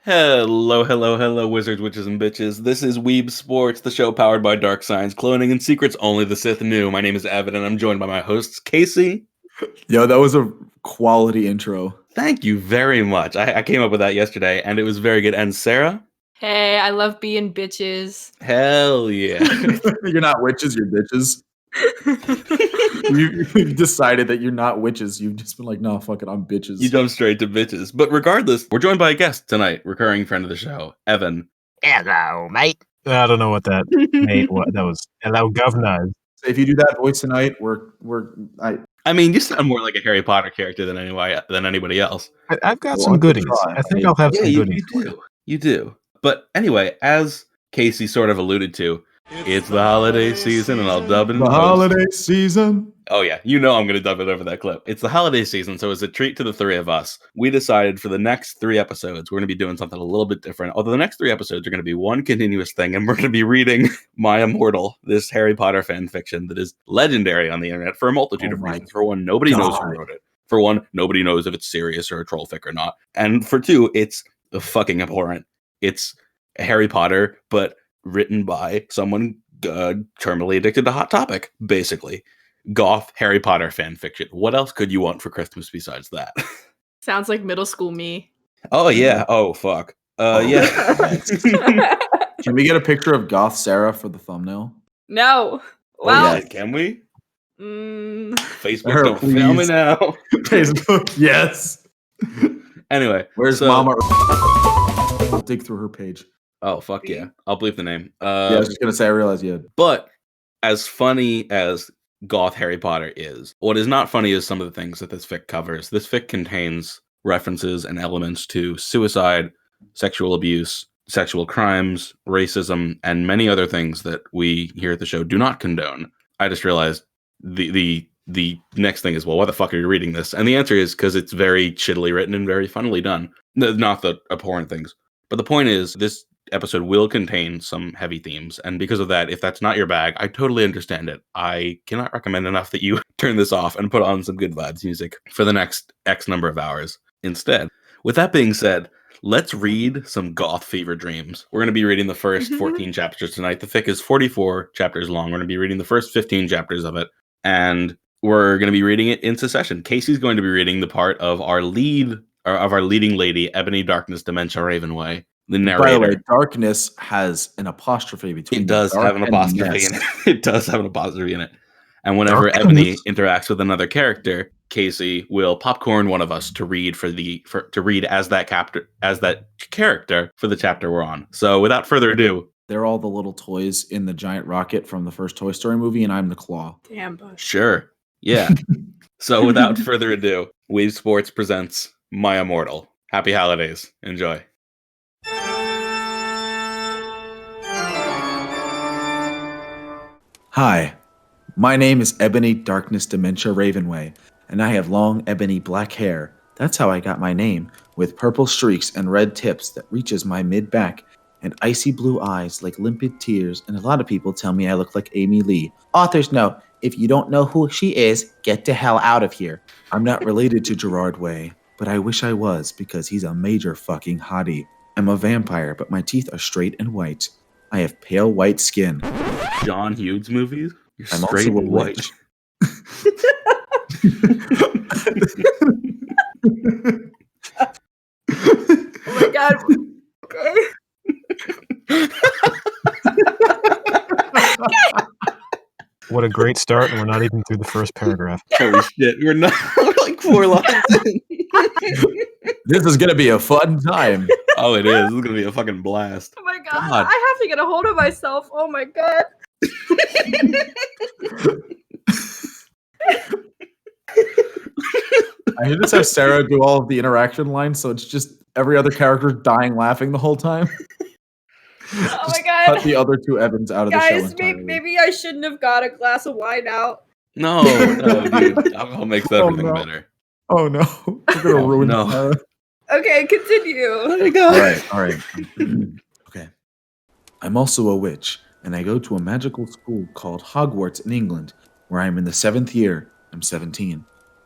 Hello, hello, hello, wizards, witches, and bitches. This is Weeb Sports, the show powered by dark science, cloning, and secrets only the Sith knew. My name is Evan, and I'm joined by my hosts, Casey. Yo, that was a quality intro. Thank you very much. I came up with that yesterday, and it was very good. And Sarah? Hey, I love being bitches. Hell yeah. You're not witches, you're bitches. You've decided that you're not witches. You've just been like, no, fuck it, I'm bitches. You jump straight to bitches. But regardless, we're joined by a guest tonight, recurring friend of the show, Evan. Hello, mate. I don't know what that mate. What that was? Hello, governor. If you do that voice tonight, I mean, you sound more like a Harry Potter character than anybody else. I've got Well, some I could goodies. try. I think I'll have some goodies. You do. But anyway, as Casey sort of alluded to, it's the holiday season, and I'll dub in the post. holiday season. Oh yeah, you know I'm going to dub it over that clip. It's the holiday season, so as a treat to the three of us, we decided for the next 3 episodes, we're going to be doing something a little bit different. Although the next 3 episodes are going to be one continuous thing, and we're going to be reading My Immortal, this Harry Potter fan fiction that is legendary on the internet for a multitude of reasons. For one, nobody knows who wrote it. For one, nobody knows if it's serious or a troll fic or not. And for two, it's fucking abhorrent. It's Harry Potter, but written by someone terminally addicted to Hot Topic, basically. Goth Harry Potter fan fiction. What else could you want for Christmas besides that? Sounds like middle school me. Oh yeah. Oh fuck. Yeah. Can we get a picture of Goth Sarah for the thumbnail? No. Well, yeah, can we? Facebook, Sarah, don't fail me please. now. Facebook, yes. Anyway, Where's Mama? I'll dig through her page. Oh fuck yeah! I'll bleep the name. Yeah, I was just gonna say. I realized you had. But as funny as Goth Harry Potter is, what is not funny is some of the things that this fic covers. This fic contains references and elements to suicide, sexual abuse, sexual crimes, racism, and many other things that we here at the show do not condone. I just realized the next thing is, well, why the fuck are you reading this? And the answer is because it's very shittily written and very funnily done. Not the abhorrent things. But the point is, this episode will contain some heavy themes, and because of that, if that's not your bag, I totally understand it. I cannot recommend enough that you turn this off and put on some good vibes music for the next X number of hours instead. With that being said, let's read some Goth Fever Dreams. We're going to be reading the first 14 chapters tonight. The fic is 44 chapters long. We're going to be reading the first 15 chapters of it, and we're going to be reading it in succession. Casey's going to be reading the part of our leading lady, Ebony Darkness Dementia Ravenway. The narrator. By the way, darkness has an apostrophe between. It does have an apostrophe in it. It does have an apostrophe in it. And whenever Ebony interacts with another character, Casey will popcorn one of us to read to read as that character for the chapter we're on. So without further ado, they're all the little toys in the giant rocket from the first Toy Story movie, and I'm the claw. Damn, Bush. Sure. Yeah. So without further ado, Weeb Sports presents My Immortal. Happy holidays. Enjoy. Hi, my name is Ebony Darkness Dementia Ravenway, and I have long ebony black hair. That's how I got my name, with purple streaks and red tips that reaches my mid-back, and icy blue eyes like limpid tears, and a lot of people tell me I look like Amy Lee. Author's note, if you don't know who she is, get the hell out of here. I'm not related to Gerard Way, but I wish I was, because he's a major fucking hottie. I'm a vampire, but my teeth are straight and white. I have pale white skin. John Hughes movies? You're I'm straight also a white. witch. Oh my god. Okay. What a great start, and we're not even through the first paragraph. Holy shit, we're like 4 lines in. This is gonna be a fun time. Oh, it is. This is gonna be a fucking blast. Oh my god. God. I have to get a hold of myself. Oh my god. I should just have Sarah do all of the interaction lines, so it's just every other character dying laughing the whole time. Oh Just my god. cut the other 2 Evans out of the show Guys, entirely. maybe I shouldn't have got a glass of wine out. No, dude. Alcohol makes everything better. Oh no, we're gonna ruin no. Sarah. Okay, continue. There you go. All right. Okay. I'm also a witch, and I go to a magical school called Hogwarts in England, where I'm in the 7th year. I'm 17.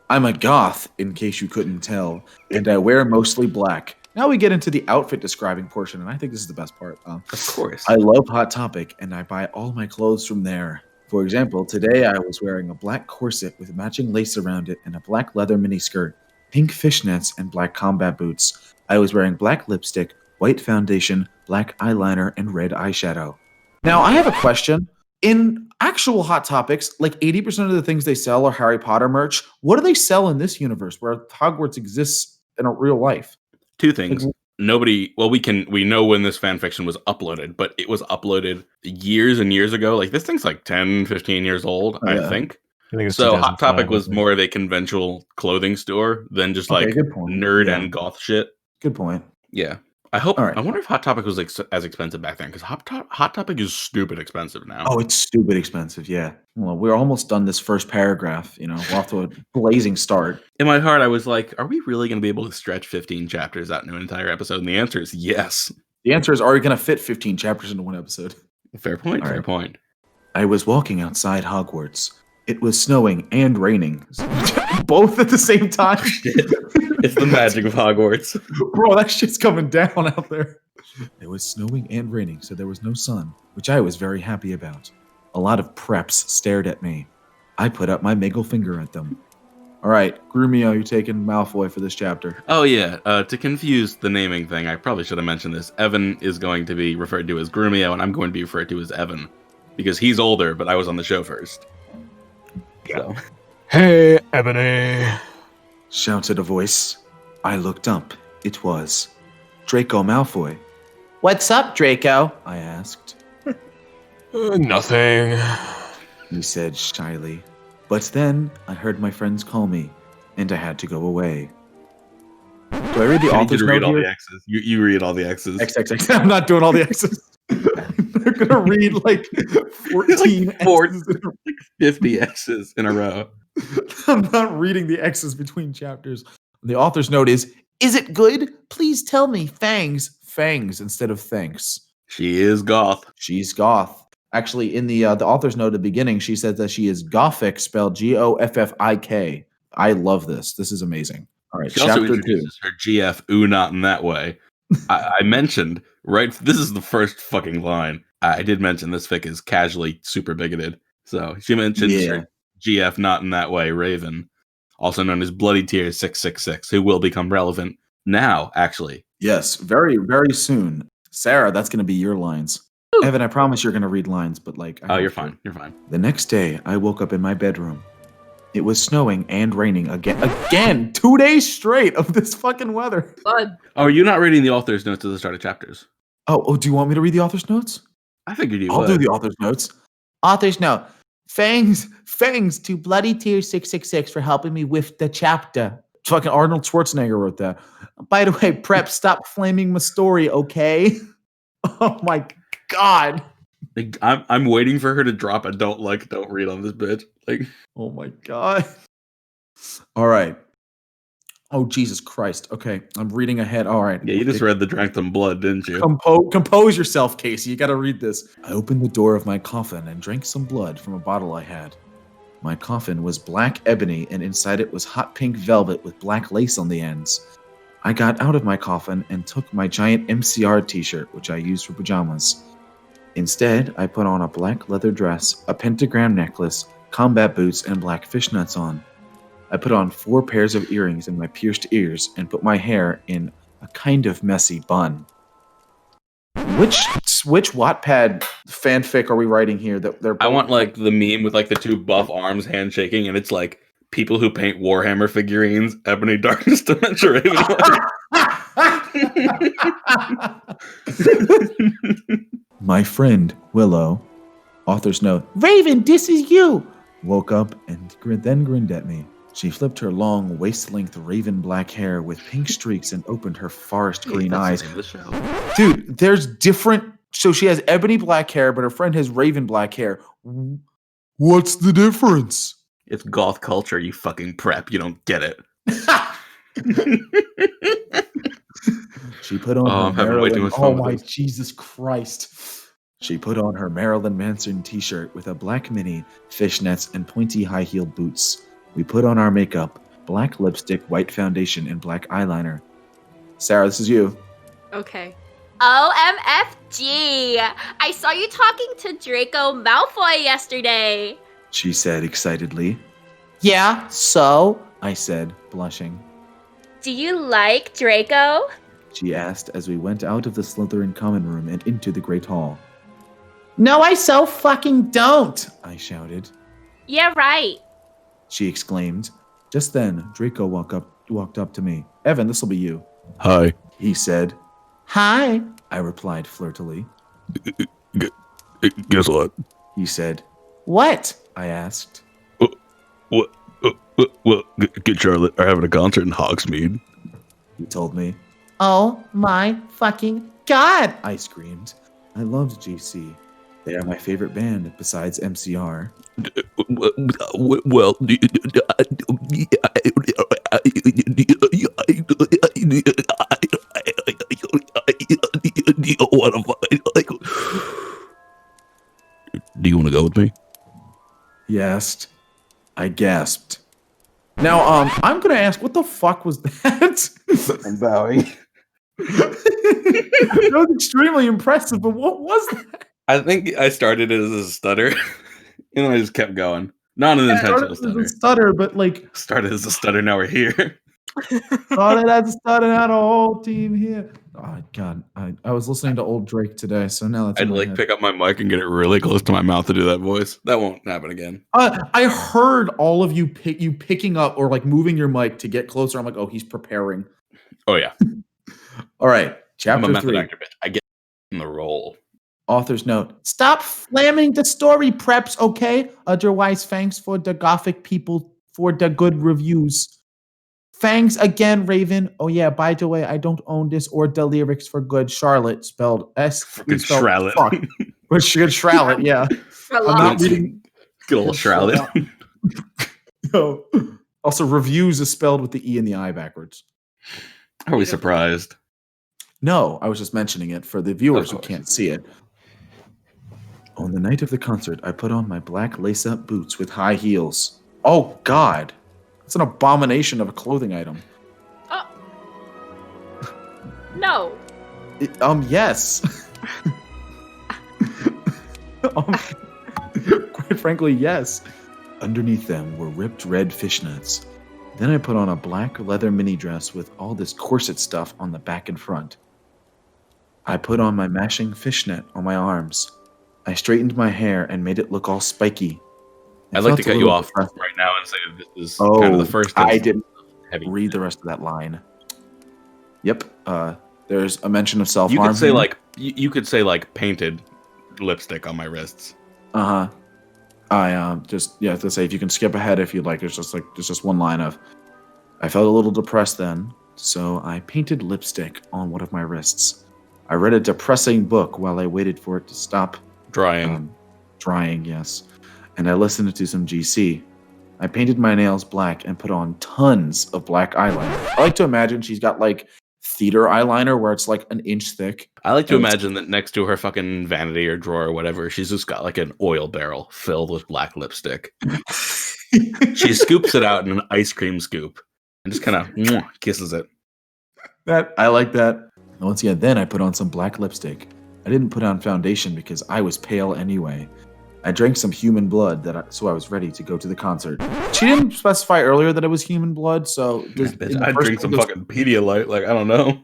I'm a goth, in case you couldn't tell, and I wear mostly black. Now we get into the outfit describing portion, and I think this is the best part. Of course. I love Hot Topic, and I buy all my clothes from there. For example, today I was wearing a black corset with matching lace around it and a black leather miniskirt, pink fishnets, and black combat boots. I was wearing black lipstick, white foundation, black eyeliner, and red eyeshadow. Now, I have a question. In actual Hot Topics, like 80% of the things they sell are Harry Potter merch. What do they sell in this universe where Hogwarts exists in a real life? Two things. We know when this fanfiction was uploaded, but it was uploaded years and years ago. Like, this thing's like 10, 15 years old, I think. I think it's So Hot 2005, Topic was wasn't it? more of a conventional clothing store than just Okay, like good point. nerd Yeah. and goth shit. Good point. Yeah. All right. I wonder if Hot Topic was like as expensive back then, because Hot Topic is stupid expensive now. Oh, it's stupid expensive, yeah. Well, we're almost done this first paragraph, We're off to a blazing start. In my heart, I was like, are we really going to be able to stretch 15 chapters out into an entire episode? And the answer is yes. The answer is, are we going to fit 15 chapters into one episode? Fair point, All fair right. point. I was walking outside Hogwarts. It was snowing and raining. Both at the same time? It's the magic of Hogwarts. Bro, that shit's coming down out there. It was snowing and raining, so there was no sun, which I was very happy about. A lot of preps stared at me. I put up my middle finger at them. All right, Grumio, you're taking Malfoy for this chapter. Oh yeah, to confuse the naming thing, I probably should have mentioned this. Evan is going to be referred to as Grumio, and I'm going to be referred to as Evan. Because he's older, but I was on the show first. So. Hey, Ebony. Shouted a voice. I looked up. It was Draco Malfoy. What's up, Draco? I asked. Nothing. He said shyly. But then I heard my friends call me, and I had to go away. Do I read the I need you author's to read note all here? the X's. You read all the X's. XXX. I'm not doing all the X's. They're gonna read like 14 Like four- X's in a 50 X's in a row. I'm not reading the X's between chapters. The author's note is it good? Please tell me. Fangs. Fangs instead of thanks. She is goth. She's goth. Actually, in the author's note at the beginning, she said that she is gothic, spelled Goffik. I love this. This is amazing. All right, She also chapter 2. introduces her GF, ooh, not in that way. I mentioned, right, this is the first fucking line. I did mention this fic is casually super bigoted. So she mentions her GF, not in that way, Raven, also known as Bloody Tears 666, who will become relevant now, actually. Yes, very, very soon. Sarah, that's going to be your lines. Evan, I promise you're going to read lines, but like... Oh, you're fine. You're fine. The next day, I woke up in my bedroom. It was snowing and raining again. Again! 2 days straight of this fucking weather. Bud. Oh, are you not reading the author's notes at the start of chapters? Oh, do you want me to read the author's notes? I figured you I'll would. do the author's notes. Author's note. Fangs to Bloody Tears 666 for helping me with the chapter. Fucking Arnold Schwarzenegger wrote that. By the way, Prep, stop flaming my story, okay? Oh my god. Like, I'm waiting for her to drop a don't read on this bitch. Like, Oh my god. All right. Oh, Jesus Christ. Okay, I'm reading ahead. All right. yeah, you just read the Drank Them Blood, didn't you? Compose yourself, Casey. You got to read this. I opened the door of my coffin and drank some blood from a bottle I had. My coffin was black ebony, and inside it was hot pink velvet with black lace on the ends. I got out of my coffin and took my giant MCR t-shirt, which I used for pajamas. Instead, I put on a black leather dress, a pentagram necklace, combat boots, and black fishnets on. I put on 4 pairs of earrings in my pierced ears and put my hair in a kind of messy bun. Which Wattpad fanfic are we writing here? That they're I want like the meme with like the 2 buff arms handshaking, and it's like people who paint Warhammer figurines, Ebony Darkness Dementia Raven. My friend, Willow, author's note, Raven, this is you, woke up and then grinned at me. She flipped her long, waist-length raven black hair with pink streaks and opened her forest green eyes. Dude, there's different... So she has ebony black hair, but her friend has raven black hair. What's the difference? It's goth culture, you fucking prep. You don't get it. She put on I'm her having way too Marilyn... much fun Oh with my this. Jesus Christ. She put on her Marilyn Manson t-shirt with a black mini, fishnets, and pointy high-heeled boots. We put on our makeup, black lipstick, white foundation, and black eyeliner. Sarah, this is you. Okay. OMFG! I saw you talking to Draco Malfoy yesterday. She said excitedly. Yeah, so? I said, blushing. Do you like Draco? She asked as we went out of the Slytherin common room and into the Great Hall. No, I so fucking don't, I shouted. Yeah, right. She exclaimed. Just then, Draco walked up to me. Evan, this'll be you. Hi. He said. Hi, I replied flirtily. Guess what? He said. What? I asked. What? Well, get Charlotte are having a concert in Hogsmeade. He told me. Oh my fucking god! I screamed. I loved GC. They are my favorite band besides MCR. Well, do you want to go with me? He asked. I gasped. Now, I'm gonna ask, what the fuck was that? I'm bowing. That was extremely impressive, but what was that? I think I started it as a stutter, and then I just kept going. Not an intentional stutter. Stutter, but like Started as a stutter, now we're here. started as a stutter, had a whole team here. Oh god, I was listening to old Drake today, so now that's. I'd like pick up my mic and get it really close to my mouth to do that voice. That won't happen again. I heard all of you picking up or like moving your mic to get closer. I'm like, oh, he's preparing. Oh yeah, All right, I'm a chapter method 3. actor, bitch. I get in the role. Author's note. Stop flamming the story preps, okay? Otherwise, thanks for the Gothic people for the good reviews. Thanks again, Raven. Oh yeah, by the way, I don't own this or the lyrics for Good Charlotte, spelled S. Fucking Charlotte. Or Good Charlotte, yeah. I'm not reading. Good old Charlotte. No. Also, reviews is spelled with the E and the I backwards. Are we surprised? No, I was just mentioning it for the viewers Of who course. can't see it. On the night of the concert, I put on my black lace-up boots with high heels. Oh, God. It's an abomination of a clothing item. No. Yes. Quite frankly, yes. Underneath them were ripped red fishnets. Then I put on a black leather mini dress with all this corset stuff on the back and front. I put on my matching fishnet on my arms. I straightened my hair and made it look all spiky. I'd like to cut you off right now and say that this is kind of the first. I didn't heavy. read the rest of that line. Yep. There's a mention of self-harm. You could say like you could say like painted lipstick on my wrists. I just to say if you can skip ahead if you'd like. There's just one line of I felt a little depressed then, so I painted lipstick on one of my wrists. I read a depressing book while I waited for it to stop Drying. drying, yes. And I listened to some GC. I painted my nails black and put on tons of black eyeliner. I like to imagine she's got like theater eyeliner where it's like an inch thick. I like to imagine that next to her fucking vanity or drawer or whatever, she's just got like an oil barrel filled with black lipstick. She scoops it out in an ice cream scoop and just kind of kisses it. I like that. And once again, then I put on some black lipstick. I didn't put on foundation because I was pale anyway. I drank some human blood so I was ready to go to the concert. She didn't specify earlier that it was human blood, so I'd drink some fucking Pedialyte, like I don't know.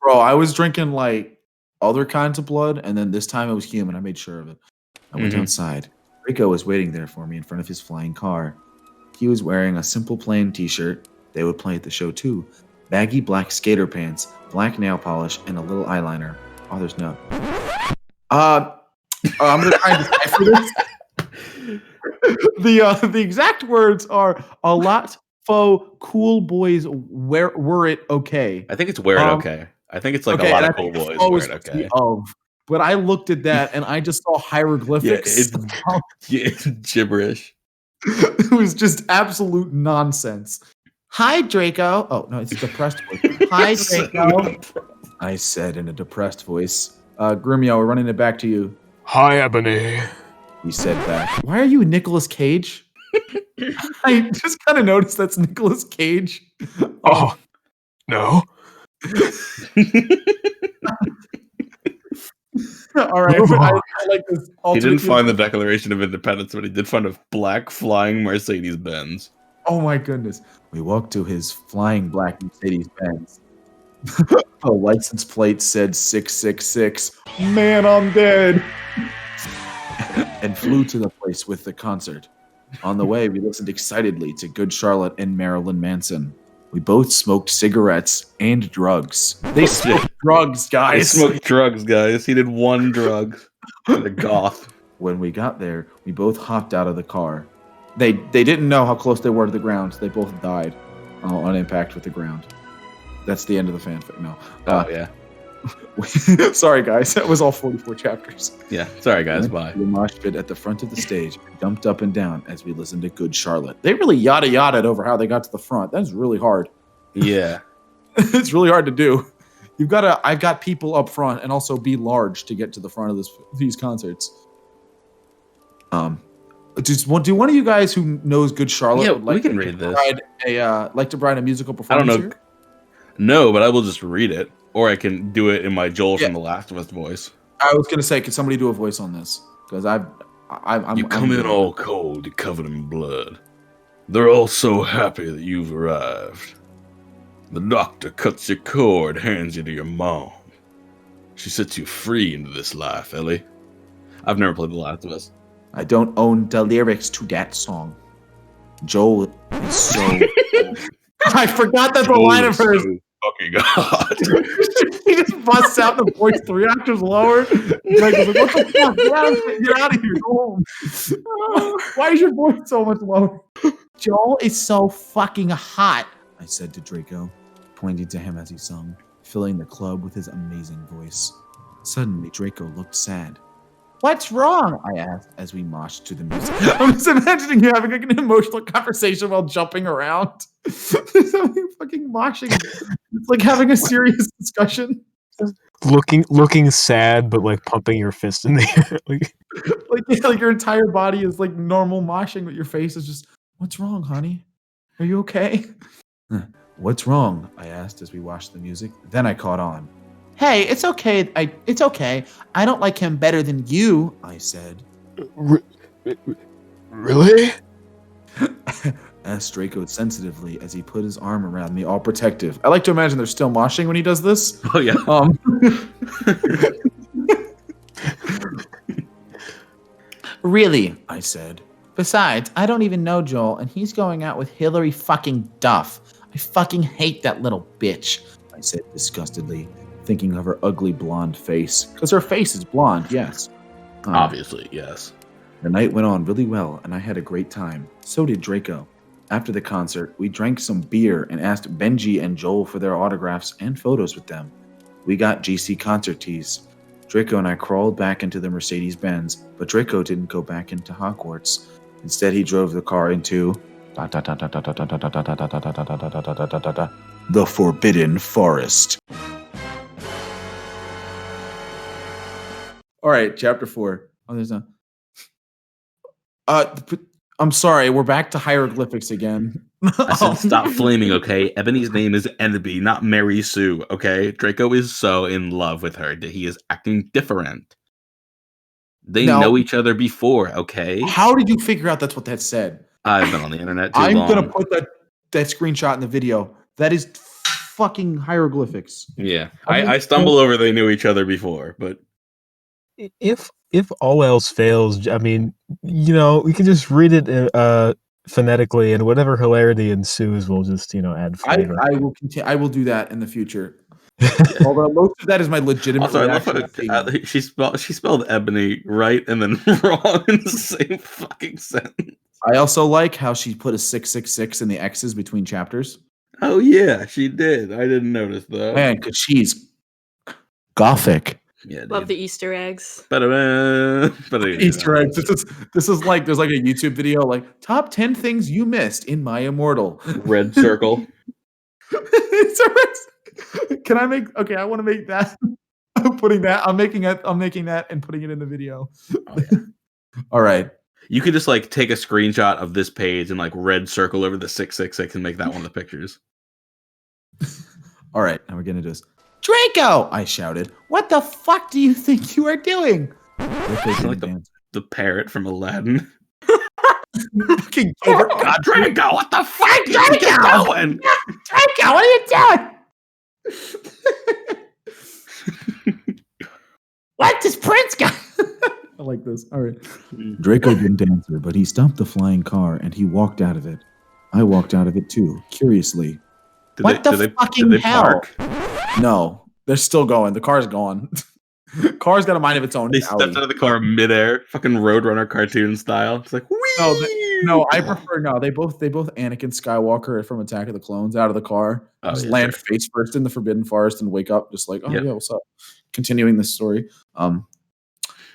Bro, I was drinking like other kinds of blood, and then this time it was human. I made sure of it. I went outside. Rico was waiting there for me in front of his flying car. He was wearing a simple plain t-shirt. They would play at the show too. Baggy black skater pants, black nail polish, and a little eyeliner. Author's note. I'm gonna try and decipher this. The exact words are a lot faux cool boys were it okay. I think it's wear it okay. I think it's like a lot of cool boys wear it okay. But I looked at that and I just saw hieroglyphics. It's gibberish. It was just absolute nonsense. Hi, Draco. Oh, no, it's a depressed voice. Hi, Draco. I said in a depressed voice. Grumio, we're running it back to you. Hi, Ebony. He said back. Why are you Nicolas Cage? I just kind of noticed that's Nicolas Cage. Oh, no. All right, Move I on. like this. He alternate didn't find the universe. Declaration of Independence, but he did find a black flying Mercedes Benz. Oh my goodness. We walked to his flying black Mercedes Benz. The license plate said 666. Man, I'm dead. And flew to the place with the concert. On the way, we listened excitedly to Good Charlotte and Marilyn Manson. We both smoked cigarettes and drugs. They smoked drugs, I guys. smoked drugs, guys. He did one drug. The goth. When we got there, we both hopped out of the car. They didn't know how close they were to the ground. So they both died on impact with the ground. That's the end of the fanfic. No. Yeah. Sorry, guys. That was all 44 chapters. Yeah. Sorry, guys. Bye. We mosh pit at the front of the stage and jumped up and down as we listened to Good Charlotte. They really yada-yada'd over how they got to the front. That's really hard. Yeah. It's really hard to do. I've got people up front and also be large to get to the front of these concerts. Do one of you guys who knows Good Charlotte Yeah, would like we can to read this. provide a musical I performance don't know. here? No, but I will just read it. Or I can do it in my Joel from The Last of Us voice. I was gonna say, could somebody do a voice on this? Because I'm You come in all cold, you're covered in blood. They're all so happy that you've arrived. The doctor cuts your cord, hands you to your mom. She sets you free into this life, Ellie. I've never played The Last of Us. I don't own the lyrics to that song. Joel is so. I forgot that the line of hers. So fucking hot. He just busts out the voice 3 octaves lower. Like, what the fuck? Get out of here. Go home. Why is your voice so much lower? Joel is so fucking hot, I said to Draco, pointing to him as he sung, filling the club with his amazing voice. Suddenly, Draco looked sad. What's wrong? I asked as we moshed to the music. I'm just imagining you having like an emotional conversation while jumping around. Something fucking moshing. It's like having a serious discussion. Looking sad, but like pumping your fist in the air. like your entire body is like normal moshing, but your face is just, what's wrong, honey? Are you okay? What's wrong? I asked as we watched the music. Then I caught on. Hey, it's okay. It's okay. I don't like him better than you, I said. Really? Asked Draco sensitively as he put his arm around me, all protective. I like to imagine they're still moshing when he does this. Oh, yeah. Really, I said. Besides, I don't even know Joel, and he's going out with Hillary fucking Duff. I fucking hate that little bitch, I said disgustedly, thinking of her ugly blonde face. Because her face is blonde, yes. Obviously, yes. The night went on really well, and I had a great time. So did Draco. After the concert, we drank some beer and asked Benji and Joel for their autographs and photos with them. We got GC concert tees. Draco and I crawled back into the Mercedes-Benz, but Draco didn't go back into Hogwarts. Instead, he drove the car into the Forbidden Forest. All right, chapter 4. Oh, there's no. I'm sorry, we're back to hieroglyphics again. I said stop flaming, okay? Ebony's name is Enby, not Mary Sue, okay? Draco is so in love with her that he is acting different. They know each other before, okay? How did you figure out that's what that said? I've been on the internet too long. long. I'm going to put that screenshot in the video. That is fucking hieroglyphics. Yeah. I stumble over they knew each other before, but... If all else fails, I mean, we can just read it phonetically, and whatever hilarity ensues, we'll just, add flavor. I will continue. I will do that in the future. Although most of that is my legitimate. Also, I love how she spelled Ebony right and then wrong in the same fucking sentence. I also like how she put a 666 in the X's between chapters. Oh yeah, she did. I didn't notice that. Man, because she's gothic. Yeah, Love the Easter eggs. Easter eggs. This is like there's like a YouTube video like top 10 things you missed in My Immortal. Red circle. It's a red. Can I make? Okay, I want to make that. I'm putting that. I'm making that and putting it in the video. Oh, yeah. All right. You could just like take a screenshot of this page and like red circle over the 666 and make that one of the pictures. All All right, now we're getting into this. Draco! I shouted. What the fuck do you think you are doing? Draco It's like didn't answer. the parrot from Aladdin. Fucking Gilbert Oh, Draco, what the fuck are you Draco! doing? Draco, what are you doing? What does Prince got? I like this. All right. Draco didn't answer, but he stopped the flying car and he walked out of it. I walked out of it too, curiously. What the fucking hell? Park? No, they're still going. The car's gone. Car's got a mind of its own. They stepped out of the car midair, fucking Roadrunner cartoon style. It's like, whee! No, I prefer no. They both Anakin Skywalker from Attack of the Clones out of the car, just land face first in the Forbidden Forest and wake up just like, oh yeah, what's up? Continuing this story. All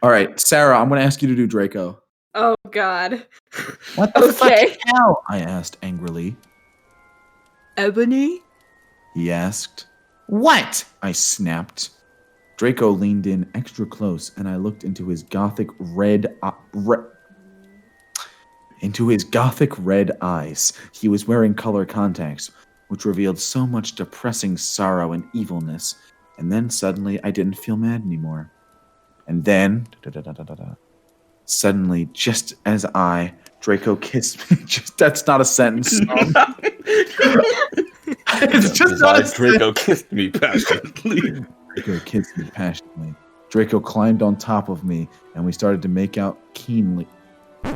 right, Sarah, I'm going to ask you to do Draco. Oh God. What the fucking hell? I asked angrily. Ebony? He asked. What? I snapped. Draco leaned in extra close, and I looked into his gothic red eyes. He was wearing color contacts, which revealed so much depressing sorrow and evilness. And then suddenly, I didn't feel mad anymore. And then, suddenly, just as Draco kissed me. That's not a sentence. It's just not a Draco kissed me passionately. Draco kissed me passionately. Draco climbed on top of me, and we started to make out keenly. I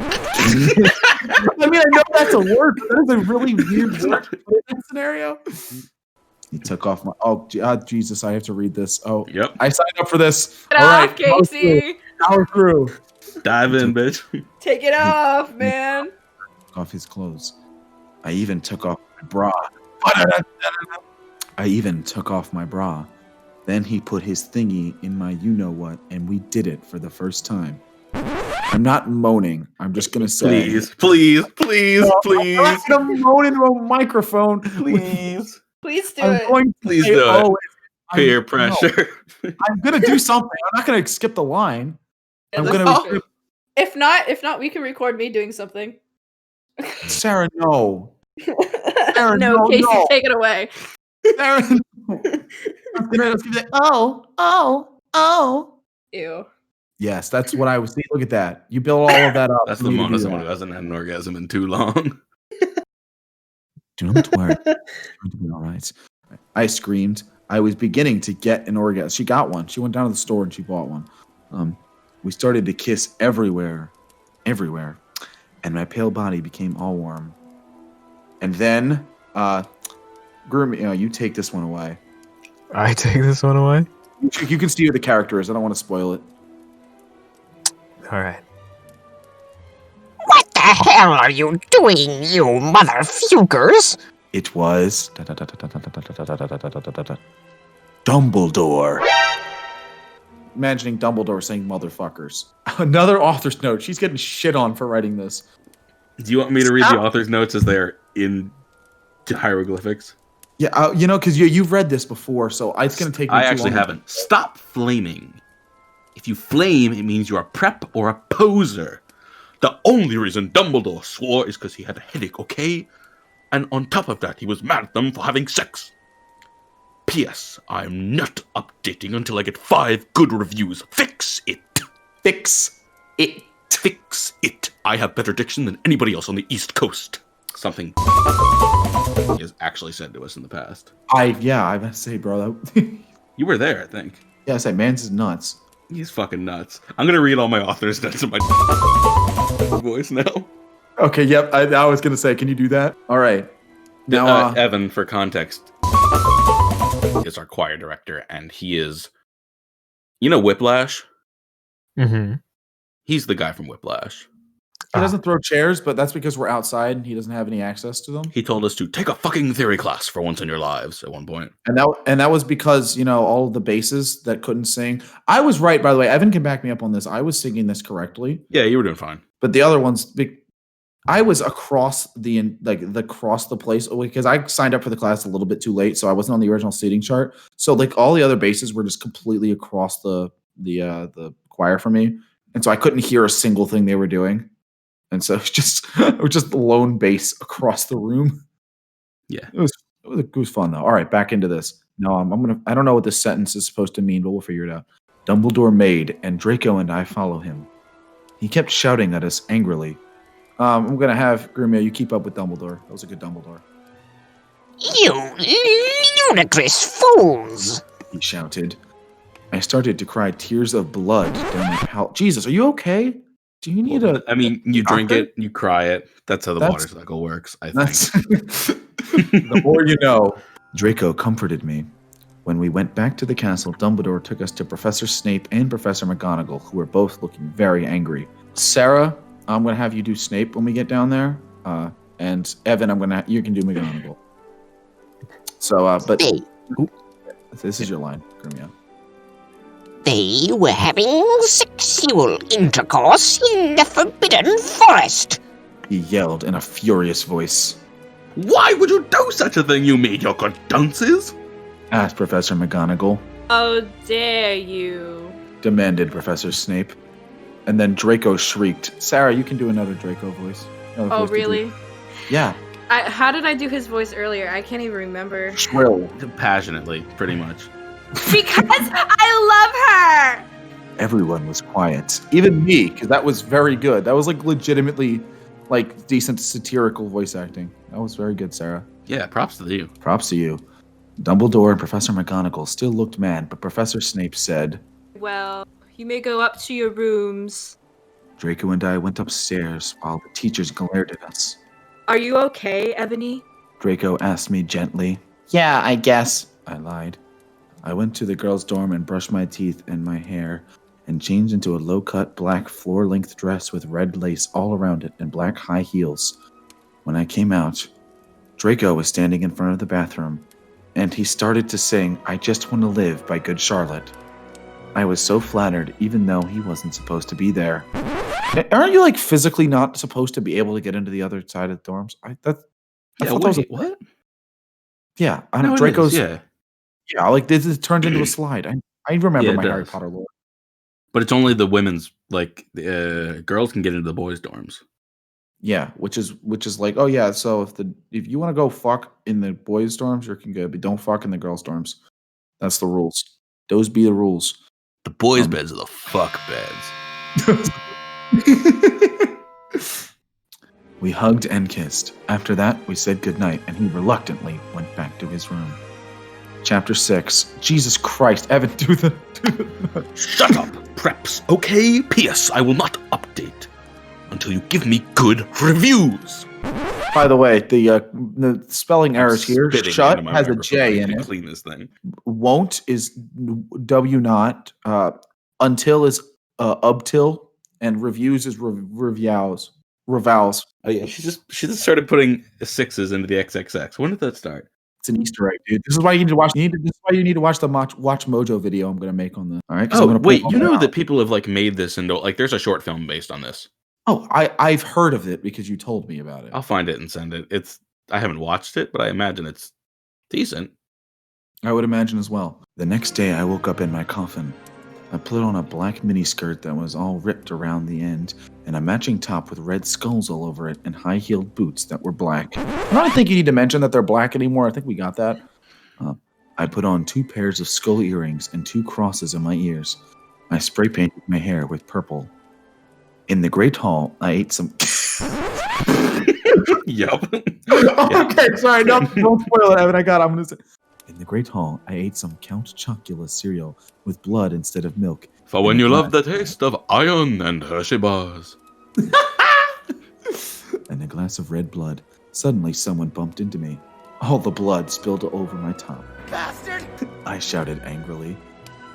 mean, I know that's a word, but that is a really weird word to put in that scenario. He took off my. Oh, Jesus! I have to read this. Oh, yep. I signed up for this. Get All off, right, Casey. power through. Dive in, bitch. Take it off, man. Took off his clothes. I even took off my bra. Then he put his thingy in my you-know-what, and we did it for the first time. I'm not moaning. I'm just going to say... Please. I'm not going to moan into a microphone. Please. Please do it. Please do it. Peer pressure. No, I'm going to do something. I'm not going to skip the line. I'm going to... If not, we can record me doing something. Sarah, no. Sarah, no, Casey, take it away. Sarah, no. I'm gonna be like, oh. Ew. Yes, that's what I was saying. Look at that. You build all of that up. That's the moan of someone who hasn't had an orgasm in too long. Don't worry. It's going to be all right. I screamed. I was beginning to get an orgasm. She got one. She went down to the store and she bought one. We started to kiss everywhere. And my pale body became all warm. And then, Groom, you take this one away. I take this one away? You can see who the character is. I don't want to spoil it. All right. What the hell are you doing, you motherfuckers? It was... Dumbledore. Imagining Dumbledore saying motherfuckers. Another author's note. She's getting shit on for writing this. Do you want me to read the author's notes as they're in hieroglyphics? Yeah, because you've read this before, so it's going to take me I too actually long. haven't. Stop flaming. If you flame, it means you're a prep or a poser. The only reason Dumbledore swore is because he had a headache, okay? And on top of that, he was mad at them for having sex. P.S. I'm not updating until I get 5 good reviews. Fix it. Fix it. Fix it. I have better diction than anybody else on the East Coast. Something he has actually said to us in the past. I must say, bro. You were there, I think. Yeah, I say, man's is nuts. He's fucking nuts. I'm gonna read all my authors' notes in my voice now. Okay, yep. I was gonna say, can you do that? All right. Now, Evan, for context, is our choir director, and he is, Whiplash? Mm-hmm. He's the guy from Whiplash. he doesn't throw chairs, but that's because we're outside and he doesn't have any access to them. He told us to take a fucking theory class for once in your lives at one point. And that was because, all of the basses that couldn't sing. I was right, by the way. Evan can back me up on this. I was singing this correctly. Yeah, you were doing fine. But the other ones, I was across the place because I signed up for the class a little bit too late, so I wasn't on the original seating chart. So all the other basses were just completely across the choir from me, and so I couldn't hear a single thing they were doing. And so it was just lone bass across the room. Yeah, it was fun though. All right, back into this. No, I don't know what this sentence is supposed to mean, but we'll figure it out. Dumbledore made, and Draco and I follow him. He kept shouting at us angrily. I'm going to have Grumio, you keep up with Dumbledore. That was a good Dumbledore. You ludicrous fools! He shouted. I started to cry tears of blood down my palate. Jesus, are you okay? Do you need a... I mean, you drink doctor? it, you cry it. That's how the water cycle works, I think. The more you know. Draco comforted me. When we went back to the castle, Dumbledore took us to Professor Snape and Professor McGonagall, who were both looking very angry. Sarah, I'm going to have you do Snape when we get down there. And Evan, you can do McGonagall. So, but... This is your line, Grumio. They were having sexual intercourse in the Forbidden Forest. He yelled in a furious voice. Why would you do such a thing, you mediocre dunces? Asked Professor McGonagall. Oh, dare you. Demanded Professor Snape. And then Draco shrieked. Sarah, you can do another Draco voice. Oh, really? Yeah. How did I do his voice earlier? I can't even remember. Shrill. Passionately, pretty much. Because I love her! Everyone was quiet. Even me, because that was very good. That was like legitimately like decent satirical voice acting. That was very good, Sarah. Yeah, props to you. Props to you. Dumbledore and Professor McGonagall still looked mad, but Professor Snape said, Well, you may go up to your rooms. Draco and I went upstairs while the teachers glared at us. Are you okay, Ebony? Draco asked me gently. Yeah, I guess. I lied. I went to the girls' dorm and brushed my teeth and my hair and changed into a low-cut black floor-length dress with red lace all around it and black high heels. When I came out, Draco was standing in front of the bathroom, and he started to sing I Just Want to Live by Good Charlotte. I was so flattered, even though he wasn't supposed to be there. Aren't you, like, physically not supposed to be able to get into the other side of the dorms? What? Yeah, No, Draco's... yeah. Yeah, like, this is turned into a slide. I remember my Harry does. Potter lore. But it's only the women's, like, girls can get into the boys' dorms. Yeah, which is like, oh yeah, so if you want to go fuck in the boys' dorms, you can go, but don't fuck in the girls' dorms. That's the rules. Those be the rules. The boys' beds are the fuck beds. We hugged and kissed. After that, we said goodnight, and he reluctantly went back to his room. Chapter 6. Jesus Christ, Evan, do the... Shut up, preps. Okay, P.S. I will not update until you give me good reviews. By the way, the spelling errors here. Shut has a J in it. Clean this thing. Won't is W not. Until is ubtil, and reviews is revals. Oh yeah, she just started putting sixes into the XXX. When did that start? It's an Easter egg, dude. This is why you need to watch. This is why you need to watch the Watch Mojo video I'm gonna make on the. All right. Oh wait, you know that people have like made this into like there's a short film based on this. Oh, I've heard of it because you told me about it. I'll find it and send it. I haven't watched it, but I imagine it's decent. I would imagine as well. The next day, I woke up in my coffin. I put on a black miniskirt that was all ripped around the end, and a matching top with red skulls all over it, and high-heeled boots that were black. I don't think you need to mention that they're black anymore. I think we got that. I put on 2 pairs of skull earrings and 2 crosses in my ears. I spray painted my hair with purple. In the Great Hall, I ate some... Yup. Okay, sorry, don't spoil it, Evan. I'm going to say... In the Great Hall, I ate some Count Chocula cereal with blood instead of milk. For when you love the taste of iron and Hershey bars. And a glass of red blood. Suddenly, someone bumped into me. All the blood spilled over my top. Bastard! I shouted angrily.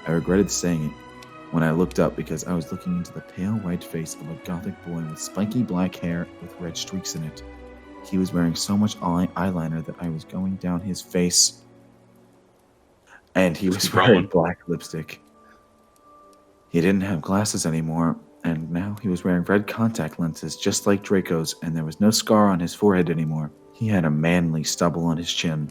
I regretted saying it when I looked up because I was looking into the pale white face of a gothic boy with spiky black hair with red streaks in it. He was wearing so much eyeliner that I was going down his face. And he was wearing black lipstick. He didn't have glasses anymore, and now he was wearing red contact lenses just like Draco's, and there was no scar on his forehead anymore. He had a manly stubble on his chin.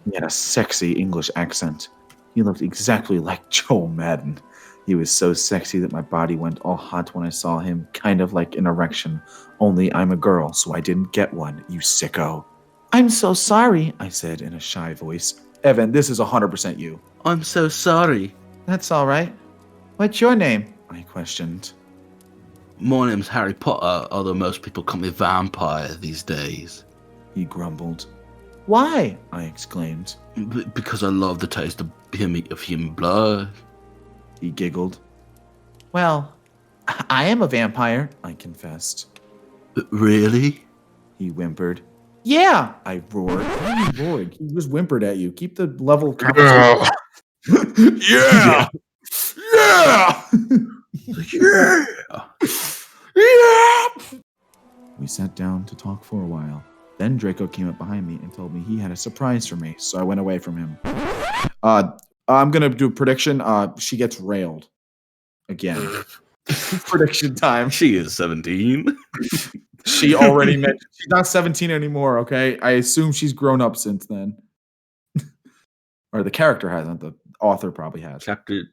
He had a sexy English accent. He looked exactly like Joel Madden. He was so sexy that my body went all hot when I saw him, kind of like an erection. Only I'm a girl, so I didn't get one, you sicko. I'm so sorry, I said in a shy voice. Evan, this is 100% you. I'm so sorry. That's all right. What's your name? I questioned. My name's Harry Potter, although most people call me Vampire these days. He grumbled. Why? I exclaimed. Because I love the taste of human blood. He giggled. Well, I am a vampire, I confessed. Really? He whimpered. Yeah, I roared. Why you roared? He just whimpered at you. Keep the level of conversation. Yeah! Yeah! Yeah! Yeah! We sat down to talk for a while. Then Draco came up behind me and told me he had a surprise for me, so I went away from him. I'm going to do a prediction. She gets railed. Again. Prediction time. She is 17. She already mentioned she's not 17 anymore, okay? I assume she's grown up since then. Or the character hasn't. The author probably has. Chapter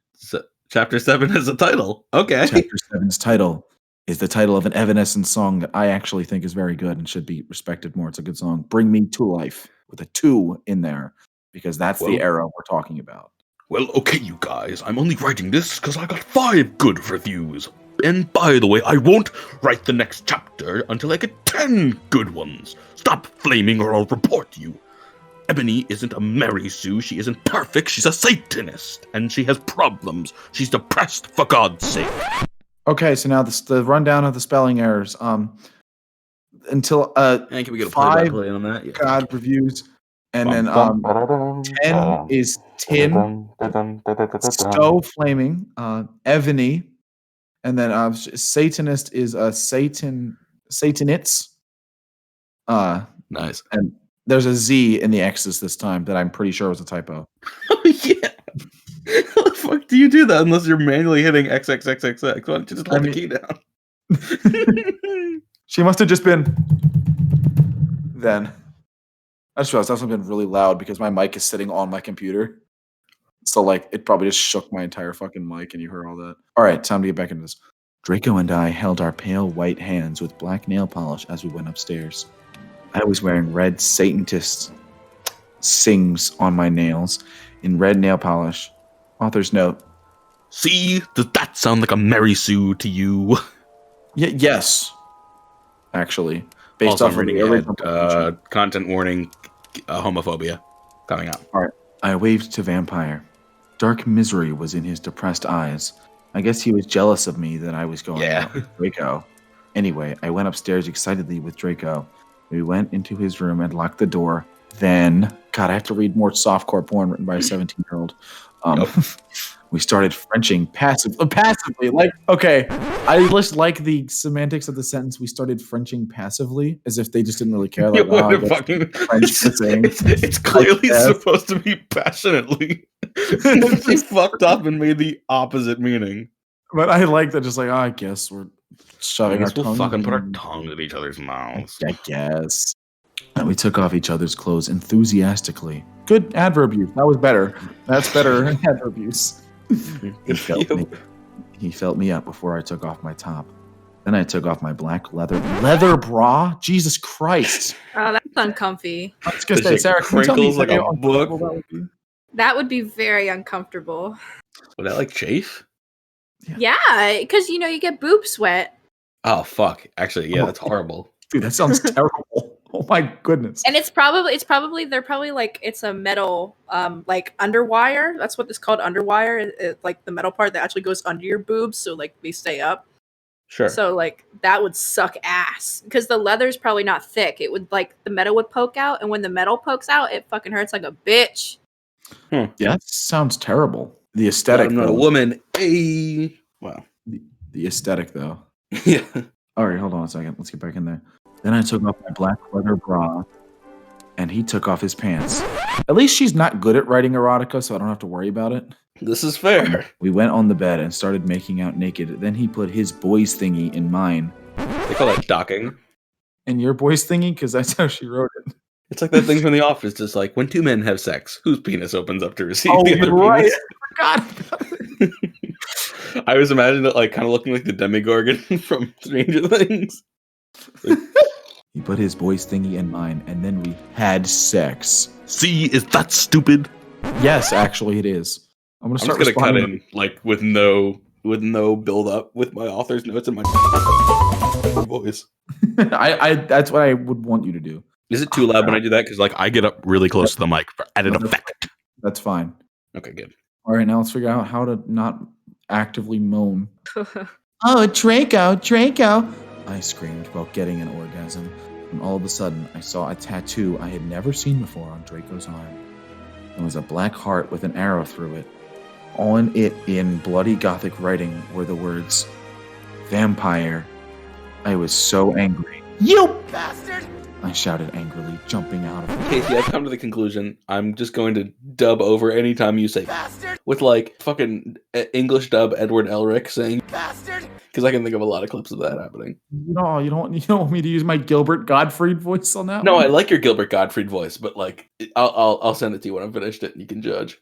7 has a title. Okay. Chapter 7's title is the title of an Evanescence song that I actually think is very good and should be respected more. It's a good song. Bring Me to Life with a 2 in there because that's the era we're talking about. Well, okay, you guys. I'm only writing this because I got 5 good reviews. And by the way, I won't write the next chapter until I get 10 good ones. Stop flaming or I'll report you. Ebony isn't a Mary Sue. She isn't perfect. She's a Satanist. And she has problems. She's depressed, for God's sake. Okay, so now the rundown of the spelling errors. Until can we get a 5 play-by-play on that? Yeah. God reviews. And then 10 is Tin, So Flaming, Ebony, and then Satanist is Satanits. Nice. And there's a Z in the X's this time that I'm pretty sure was a typo. Oh, yeah. How the fuck do you do that unless you're manually hitting XXXXX? Why don't you just hold the key down? She must have just been then. I just realized that's been really loud because my mic is sitting on my computer. So, like, it probably just shook my entire fucking mic and you heard all that. All right, time to get back into this. Draco and I held our pale white hands with black nail polish as we went upstairs. I was wearing red Satanist sings on my nails in red nail polish. Author's note. See? Does that sound like a Mary Sue to you? Yes. Actually. Based Also, off of the reading original content warning, homophobia coming up. All right. I waved to Vampire. Dark misery was in his depressed eyes. I guess he was jealous of me that I was going out with Draco. Anyway, I went upstairs excitedly with Draco. We went into his room and locked the door. Then, God, I have to read more softcore porn written by a 17-year-old. We started Frenching passively. Like, okay, I just like the semantics of the sentence. We started Frenching passively, as if they just didn't really care. Like, it's clearly supposed to be passionately. They fucked up and made the opposite meaning. But I like that, just like, I guess we're shoving our tongue. We'll fucking put our tongue in each other's mouths. I guess. And we took off each other's clothes enthusiastically. Good adverb use. That was better. That's better adverb use. He felt me up before I took off my top. Then I took off my black leather bra. Jesus Christ. Oh, that's uncomfy. I was gonna say, Sarah, can you tell me like a book. That would be very uncomfortable. Would that like chafe? Yeah, because you get boob sweat. Oh fuck! Actually, yeah, that's horrible. Dude, that sounds terrible. Oh my goodness. And it's probably like it's a metal like underwire. That's what it's called, underwire. Like the metal part that actually goes under your boobs, so like they stay up. Sure. So like that would suck ass because the leather's probably not thick. It would like the metal would poke out, and when the metal pokes out, it fucking hurts like a bitch. Yeah, that sounds terrible. The aesthetic. I'm not a woman. Hey. Wow. The aesthetic though. Yeah. All right, hold on a second. Let's get back in there. Then I took off my black leather bra, and he took off his pants. At least she's not good at writing erotica, so I don't have to worry about it. This is fair. We went on the bed and started making out naked. Then he put his boys thingy in mine. They call that docking. And your boys thingy? Because that's how she wrote it. It's like that thing from The Office, just like when 2 men have sex, whose penis opens up to receive the other right. penis? I forgot about it. I was imagining it like kind of looking like the Demogorgon from Stranger Things. Like, he put his boys thingy in mine, and then we had sex. See, is that stupid? Yes, actually, it is. I'm gonna I'm start just gonna cut responding. in like with no build up with my author's notes and my voice. I that's what I would want you to do. Is it too loud when I do that? Because like I get up really close to the mic for added No, that's effect. That's fine. Okay, good. All right, now let's figure out how to not actively moan. Oh, Draco! I screamed while getting an orgasm, and all of a sudden I saw a tattoo I had never seen before on Draco's arm. It was a black heart with an arrow through it. On it, in bloody Gothic writing, were the words, "Vampire." I was so angry. You bastard! I shouted angrily, jumping out of the Casey, I've come to the conclusion I'm just going to dub over anytime you say bastard with like fucking English dub Edward Elric saying bastard, because I can think of a lot of clips of that happening. You don't want me to use my Gilbert Gottfried voice on that No, one? I like your Gilbert Gottfried voice, but like I'll send it to you when I've finished it and you can judge.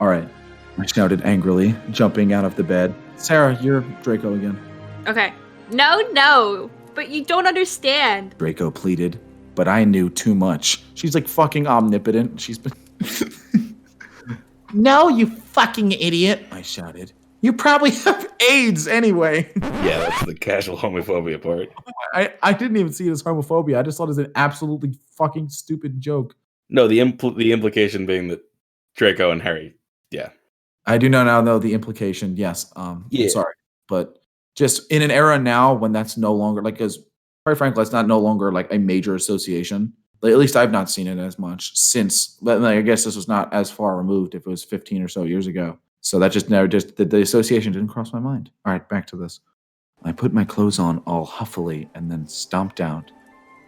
All right. I shouted angrily, jumping out of the bed. Sarah, you're Draco again. Okay. No, but you don't understand. Draco pleaded, but I knew too much. She's like fucking omnipotent. She's been. No, you fucking idiot! I shouted. You probably have AIDS anyway. Yeah, that's the casual homophobia part. I didn't even see it as homophobia. I just thought it was an absolutely fucking stupid joke. No, the implication being that Draco and Harry. Yeah. I do not now know the implication. Yes. Yeah. Sorry, but just in an era now when that's no longer like, because quite frankly, it's not no longer like a major association. Like, at least I've not seen it as much since. But like, I guess this was not as far removed if it was 15 or so years ago. So that just never the association didn't cross my mind. All right, back to this. I put my clothes on all huffily and then stomped out.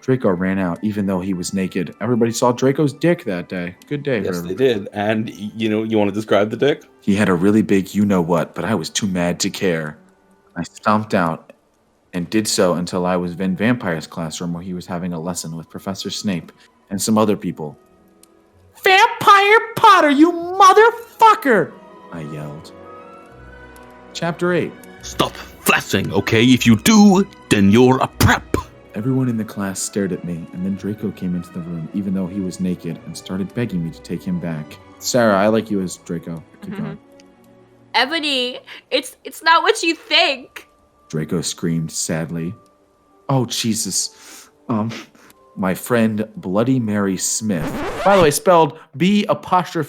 Draco ran out, even though he was naked. Everybody saw Draco's dick that day. Good day. Yes, they did. And you want to describe the dick? He had a really big you-know-what, but I was too mad to care. I stomped out and did so until I was in Vampire's classroom where he was having a lesson with Professor Snape and some other people. Vampire Potter, you motherfucker! I yelled. Chapter 8. Stop flashing, okay? If you do, then you're a prep. Everyone in the class stared at me, and then Draco came into the room, even though he was naked, and started begging me to take him back. Sarah, I like you as Draco. Keep going. Ebony, it's not what you think. Draco screamed sadly. Oh, Jesus. My friend Bloody Mary Smith. By the way, spelled B''Loidy'.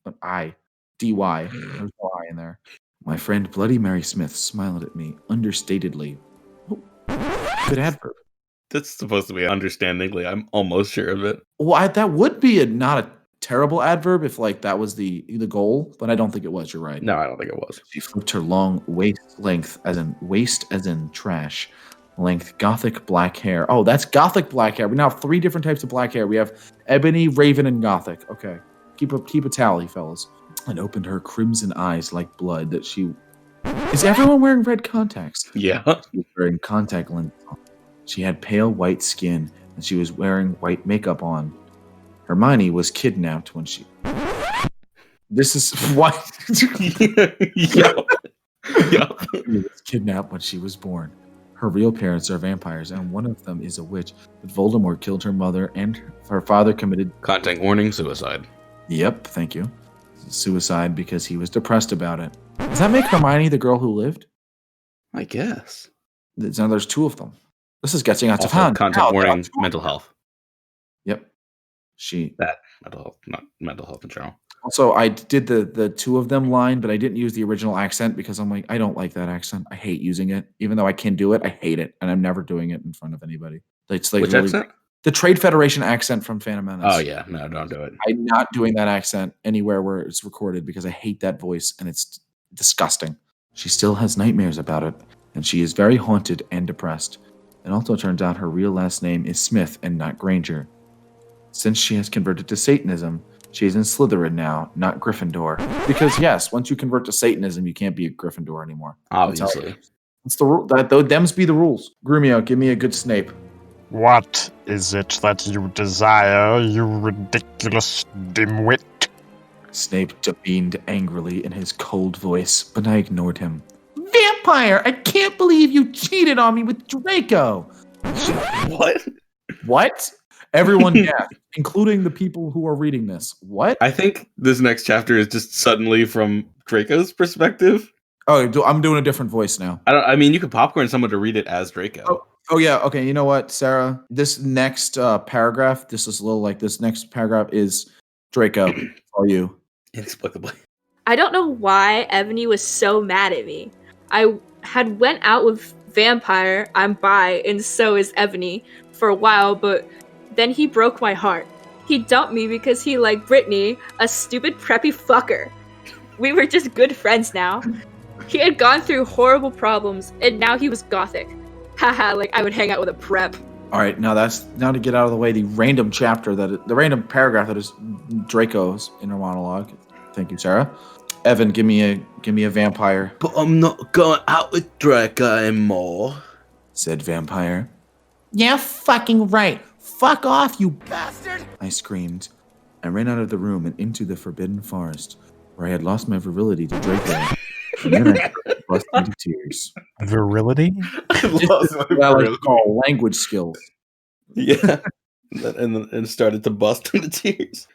There's no I in there. My friend Bloody Mary Smith smiled at me understatedly. Good adverb. That's supposed to be understandingly. I'm almost sure of it. Well, that would be not a terrible adverb if like that was the goal, but I don't think it was. You're right. No, I don't think it was. She flipped her long waist as in trash, length Gothic black hair. Oh, that's Gothic black hair. We now have 3 different types of black hair. We have ebony, raven, and Gothic. Okay, keep a tally, fellas. And opened her crimson eyes like blood. That she. Is everyone wearing red contacts? Yeah. She was wearing contact lenses. She had pale white skin, and she was wearing white makeup on. Hermione was kidnapped when she... This is... What? Yeah. She was kidnapped when she was born. Her real parents are vampires, and one of them is a witch. But Voldemort killed her mother, and her father committed... Content warning, suicide. Yep, thank you. Suicide because he was depressed about it. Does that make Hermione the girl who lived? I guess. Now there's 2 of them. This is getting out of Also, hand. content warning, mental health. Yep. That mental health, not mental health in general. Also, I did the 2 of them line, but I didn't use the original accent because I'm like, I don't like that accent. I hate using it. Even though I can do it, I hate it. And I'm never doing it in front of anybody. It's like Which really, accent? The Trade Federation accent from Phantom Menace. Oh, yeah. No, don't do it. I'm not doing that accent anywhere where it's recorded because I hate that voice and it's disgusting. She still has nightmares about it, and she is very haunted and depressed. It also turns out her real last name is Smith and not Granger. Since she has converted to Satanism, she is in Slytherin now, not Gryffindor. Because yes, once you convert to Satanism, you can't be a Gryffindor anymore. Obviously. That's the rule. Them's be the rules. Grumio, give me a good Snape. What is it that you desire, you ridiculous dimwit? Snape demeaned angrily in his cold voice, but I ignored him. Vampire! I can't believe you cheated on me with Draco! What? What? Everyone gasped, including the people who are reading this. What? I think this next chapter is just suddenly from Draco's perspective. Oh, I'm doing a different voice now. I mean, you could popcorn someone to read it as Draco. Oh yeah. Okay. You know what, Sarah? This next paragraph. This is a little like this next paragraph is Draco for you. Inexplicably. I don't know why Ebony was so mad at me. I had went out with Vampire, I'm bi, and so is Ebony, for a while, but then he broke my heart. He dumped me because he liked Brittany, a stupid preppy fucker. We were just good friends now. He had gone through horrible problems, and now he was gothic. Haha, like I would hang out with a prep. All right. Now to get out of the way, the random paragraph that is Draco's inner monologue. Thank you, Sarah. Evan, give me a vampire. But I'm not going out with Draco anymore, said Vampire. Yeah, fucking right. Fuck off, you bastard! I screamed. I ran out of the room and into the forbidden forest, where I had lost my virility to Draco. And then I burst into tears. Virility? I lost my Well, virility. call language skills. Yeah. And started to bust into tears.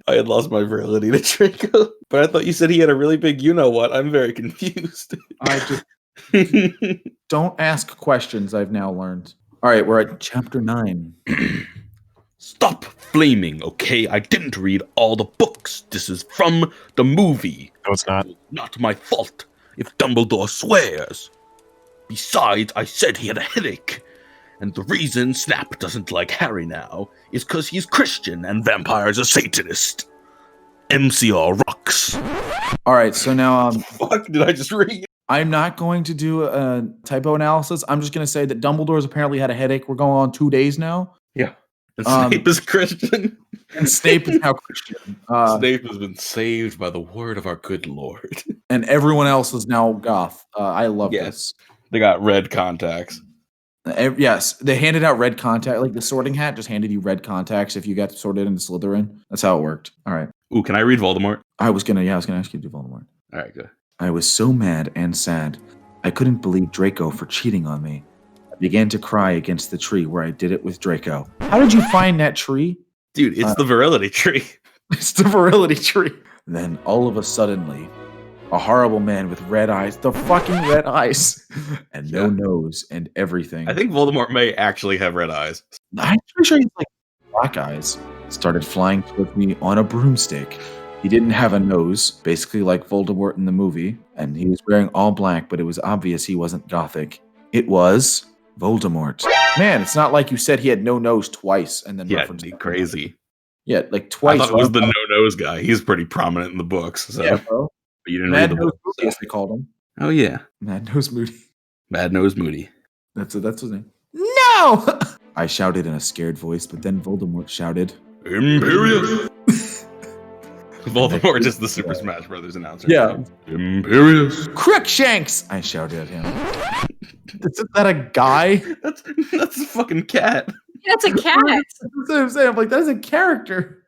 I had lost my virility to Draco. But I thought you said he had a really big you-know-what. I'm very confused. I just don't ask questions, I've now learned. All right, we're at chapter 9. Stop flaming, okay? I didn't read all the books. This is from the movie. No, it's not. Not my fault, if Dumbledore swears. Besides, I said he had a headache. And the reason Snap doesn't like Harry now is because he's Christian and Vampire's a Satanist. MCR rocks. All right, so now Fuck, did I just read? I'm not going to do a typo analysis. I'm just going to say that Dumbledore's apparently had a headache. We're going on 2 days now. Yeah. And Snape is Christian. And Snape is now Christian. Snape has been saved by the word of our good Lord. And everyone else is now goth. I love this. They got red contacts. Yes, they handed out red contact, like the sorting hat just handed you red contacts if you got sorted into Slytherin. That's how it worked. All right. Ooh, can I read Voldemort? I was gonna ask you to do Voldemort. All right, good. I was so mad and sad. I couldn't believe Draco for cheating on me. I began to cry against the tree where I did it with Draco. How did you find that tree? Dude, it's the virility tree. It's the virility tree. Then all of a suddenly, a horrible man with red eyes, the fucking red eyes, and no nose and everything. I think Voldemort may actually have red eyes. I'm pretty sure he's like black eyes. Started flying towards me on a broomstick. He didn't have a nose, basically like Voldemort in the movie, and he was wearing all black, but it was obvious he wasn't gothic. It was Voldemort. Man, it's not like you said he had no nose twice and then referenced it. Crazy. Yeah, like twice. I thought it was the no-nose guy. He's pretty prominent in the books. So. Yeah, bro. But you didn't Mad read the Nose books. Moody, as they called him. Oh, yeah. Mad Nose Moody. Mad Nose Moody. That's his name. No! I shouted in a scared voice, but then Voldemort shouted, Imperious! Voldemort is the Super Smash Brothers announcer. Yeah. Imperious! Crookshanks! I shouted at him. Isn't that a guy? That's a fucking cat. That's a cat. That's what I'm saying. I'm like, that is a character.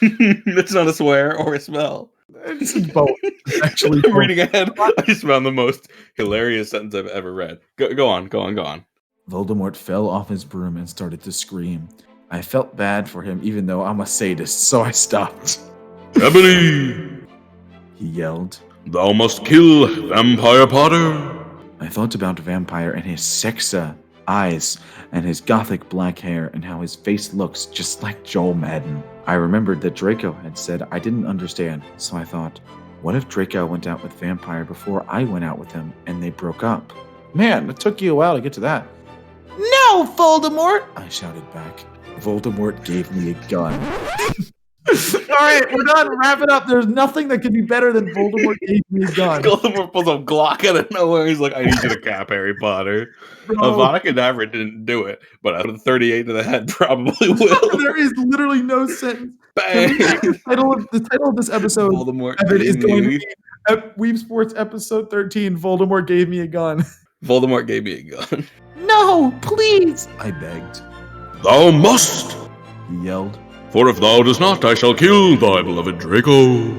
That's not a swear or a spell. It's both. Actually, I'm reading ahead. I just found the most hilarious sentence I've ever read. Go on. Voldemort fell off his broom and started to scream. I felt bad for him, even though I'm a sadist, so I stopped. Ebony! He yelled. Thou must kill Vampire Potter! I thought about Vampire and his sexa eyes and his gothic black hair and how his face looks just like Joel Madden. I remembered that Draco had said I didn't understand, so I thought, what if Draco went out with Vampire before I went out with him and they broke up? Man, it took you a while to get to that. No, Voldemort! I shouted back. Voldemort gave me a gun. All right, we're done. Wrap it up. There's nothing that could be better than Voldemort gave me a gun. Voldemort pulls a Glock out of nowhere. He's like, I need you to cap Harry Potter. Avada Kedavra didn't do it, but out of 38 to the head probably will. There is literally no sentence. Bang! The title of this episode Voldemort is gave going to me be Weeb Sports episode 13. Voldemort gave me a gun. Voldemort gave me a gun. No, please! I begged. Thou must! He yelled. For if thou dost not, I shall kill thy beloved Draco.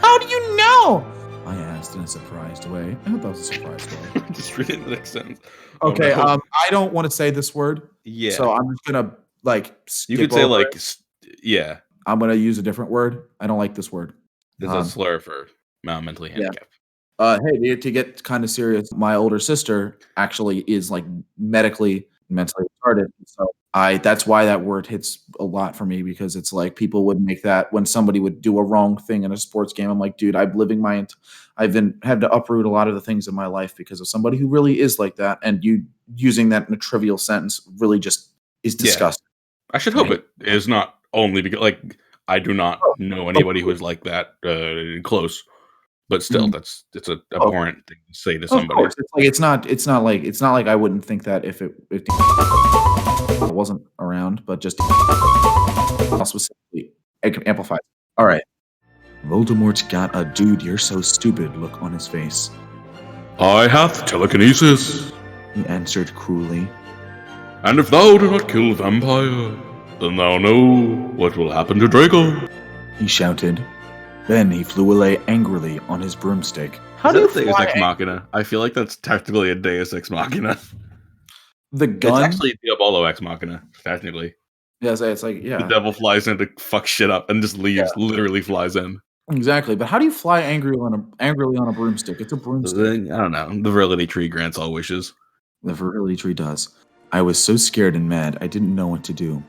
How do you know? I asked. asked in a surprised way. I hope that was a surprised way. Just reading the next sentence. Okay, Oh, no. I don't want to say this word. Yeah. So I'm just gonna skip you could say over like, it. yeah. I'm gonna use a different word. I don't like this word. It's a slur for mentally handicapped. Hey, to get kind of serious, my older sister actually is like mentally retarded. So that's why that word hits a lot for me, because it's like people would make that when somebody would do a wrong thing in a sports game. I'm like, dude, I've had to uproot a lot of the things in my life because of somebody who really is like that, and you using that in a trivial sentence really just is disgusting. I should hope it is not only because like I do not know anybody who is like that close. But still, it's an abhorrent thing to say to somebody. Of course. It's not like I wouldn't think that if it wasn't around, but just specifically amplified. All right. Voldemort's got a dude you're so stupid look on his face. I have telekinesis, He answered cruelly. and if thou do not kill vampire, then thou know what will happen to Draco. He shouted. Then he flew away angrily on his broomstick. How do you think Deus Ex Machina? I feel like that's technically a Deus Ex Machina. The gun? It's actually Diabolo Ex Machina, technically. Yeah, it's like, yeah. The devil flies in to fuck shit up and just leaves, literally flies in. Exactly, but how do you fly angrily on a broomstick? It's a broomstick. I don't know. The virility tree grants all wishes. The virility tree does. I was so scared and mad, I didn't know what to do.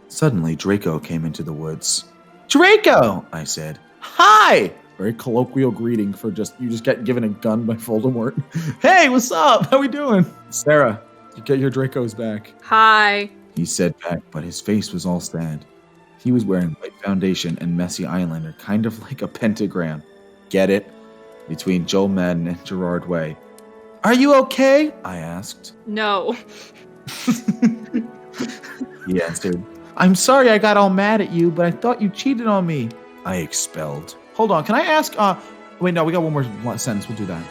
Suddenly, Draco came into the woods. Draco! I said. Hi! Very colloquial greeting for you just get given a gun by Voldemort. Hey, what's up? How we doing? Sarah, you get your Dracos back. Hi. He said back, but his face was all sad. He was wearing white foundation and messy eyeliner, kind of like a pentagram. Get it? Between Joel Madden and Gerard Way. Are you okay? I asked. No. He answered. I'm sorry I got all mad at you, but I thought you cheated on me. I expelled. Hold on, can I ask, wait, no, we got one more sentence, we'll do that.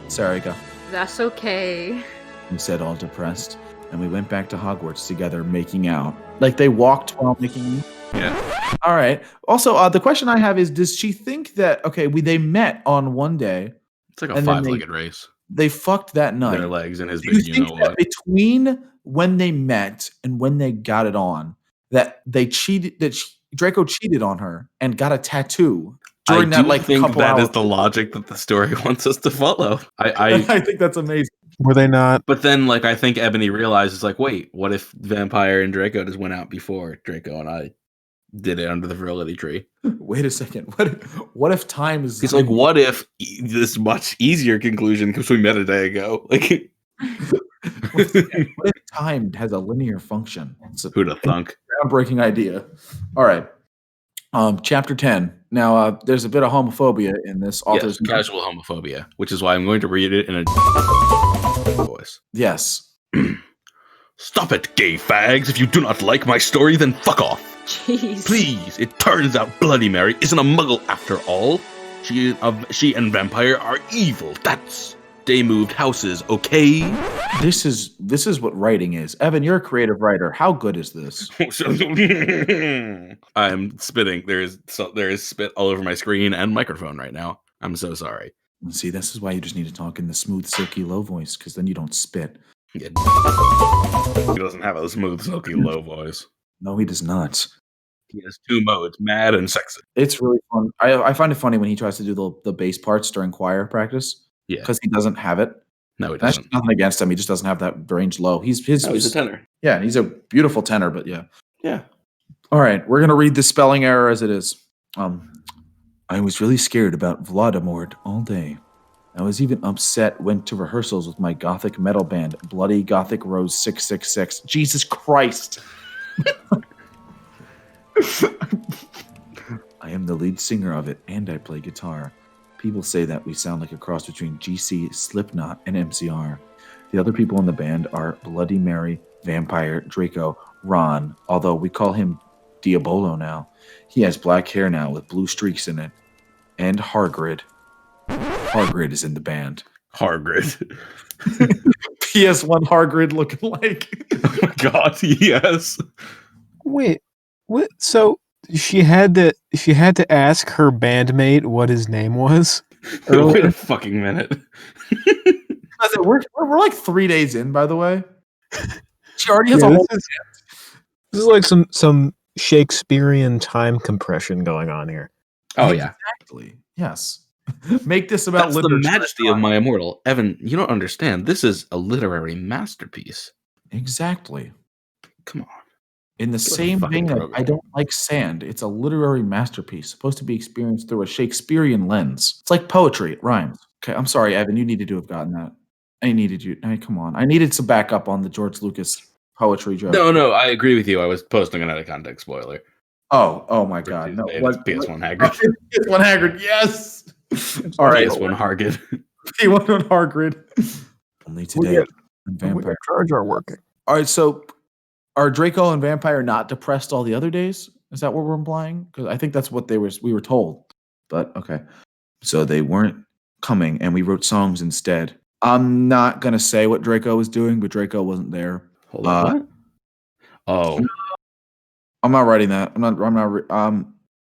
Sarah, go. That's okay. He said, all depressed, and we went back to Hogwarts together, making out. Like, they walked while making out? Yeah. All right. Also, the question I have is, does she think that, they met on one day. It's like a five-legged race. They fucked that night. Their legs and his do big, you think that between when they met and when they got it on, that they cheated, Draco cheated on her and got a tattoo during that think couple that hours. is the logic that the story wants us to follow. I think that's amazing. Were they not? But then, I think Ebony realizes, wait, what if Vampire and Draco just went out before Draco and I did it under the virility tree? Wait a second. What if time is... He's like, what if this much easier conclusion because we met a day ago? What if time has a linear function? Who'd have thunk? Groundbreaking idea. All right. Chapter 10. Now, there's a bit of homophobia in this author's... Yes, casual homophobia, which is why I'm going to read it in a voice. Yes. Stop it, gay fags. If you do not like my story, then fuck off. Jeez. Please, it turns out Bloody Mary isn't a muggle after all. She and Vampire are evil. They moved houses, okay? This is what writing is. Evan, you're a creative writer. How good is this? I'm spitting. There is spit all over my screen and microphone right now. I'm so sorry. See, this is why you just need to talk in the smooth, silky, low voice, because then you don't spit. Yeah. He doesn't have a smooth, silky, low voice. No, he does not. He has two modes, mad and sexy. It's really fun. I find it funny when he tries to do the bass parts during choir practice. Yeah. Because he doesn't have it. No, he doesn't. That's nothing against him. He just doesn't have that range low. He's a tenor. Yeah, he's a beautiful tenor, but yeah. Yeah. All right, we're going to read the spelling error as it is. I was really scared about Voldemort all day. I was even upset, went to rehearsals with my gothic metal band, Bloody Gothic Rose 666. Jesus Christ. I am the lead singer of it, and I play guitar. People say that we sound like a cross between GC, Slipknot, and MCR. The other people in the band are Bloody Mary, Vampire, Draco, Ron, although we call him Diabolo now. He has black hair now with blue streaks in it. And Hargrid. Hargrid is in the band. Hargrid. PS1 Hargrid looking like. Oh my god, yes. Wait, what? So she had to ask her bandmate what his name was? Wait a fucking minute. I said, we're like 3 days in, by the way. She already has Yeah, a whole. this is like some Shakespearean time compression going on here. Oh yeah, Exactly. Yes. Make this about that's the literature. majesty of My Immortal. Evan, you don't understand. This is a literary masterpiece. Exactly. Come on. In the Go to the same fucking vein of program. I don't like sand, it's a literary masterpiece supposed to be experienced through a Shakespearean lens. It's like poetry, it rhymes. Okay, I'm sorry, Evan, you needed to have gotten that. I needed you. I mean, come on. I needed some backup on the George Lucas poetry joke. No, I agree with you. I was posting an out of context spoiler. Oh my God. No, It's PS1 Hagrid. PS1 Hagrid, yes. All right. PS1 Hargid. PS1 Hagrid. Only today. Vampire. Jar Jar working. All right, so are Draco and Vampire not depressed all the other days? Is that what we're implying? Because I think that's what we were told. But okay. So they weren't coming and we wrote songs instead. I'm not gonna say what Draco was doing, but Draco wasn't there. Hold on, what? Oh. I'm not writing that. I'm not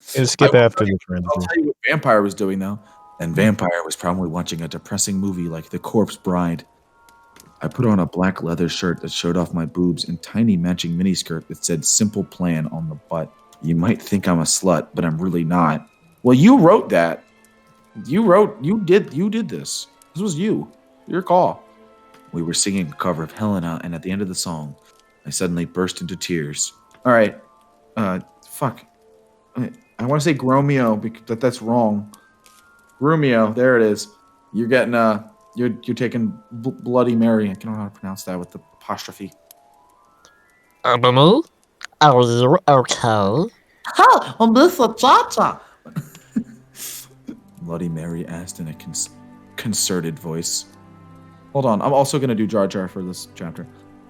Skip after the I'll transition. tell you what Vampire was doing though. And Vampire was probably watching a depressing movie like The Corpse Bride. I put on a black leather shirt that showed off my boobs and tiny matching miniskirt that said Simple Plan on the butt. You might think I'm a slut, but I'm really not. Well, you wrote that. You did this. This was you. Your call. We were singing a cover of Helena, and at the end of the song, I suddenly burst into tears. All right. Fuck. I want to say Gromeo, but that's wrong. Grumio, there it is. You're getting you're taking Bloody Mary. I don't know how to pronounce that with the apostrophe. Ebony, are you okay? Ha! Mr. Cha-Cha! Bloody Mary asked in a concerted voice. Hold on, I'm also going to do Jar Jar for this chapter.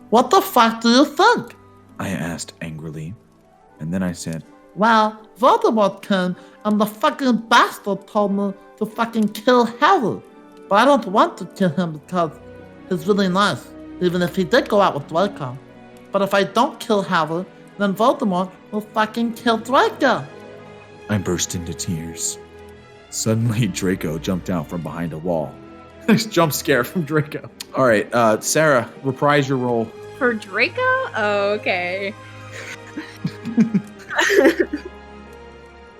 What the fuck do you think? I asked angrily. And then I said, well, Voldemort came and the fucking bastard told me to fucking kill Harry. But I don't want to kill him because he's really nice, even if he did go out with Draco. But if I don't kill Harry, then Voldemort will fucking kill Draco. I burst into tears. Suddenly, Draco jumped out from behind a wall. Nice jump scare from Draco. All right, Sarah, reprise your role. For Draco? Oh, okay.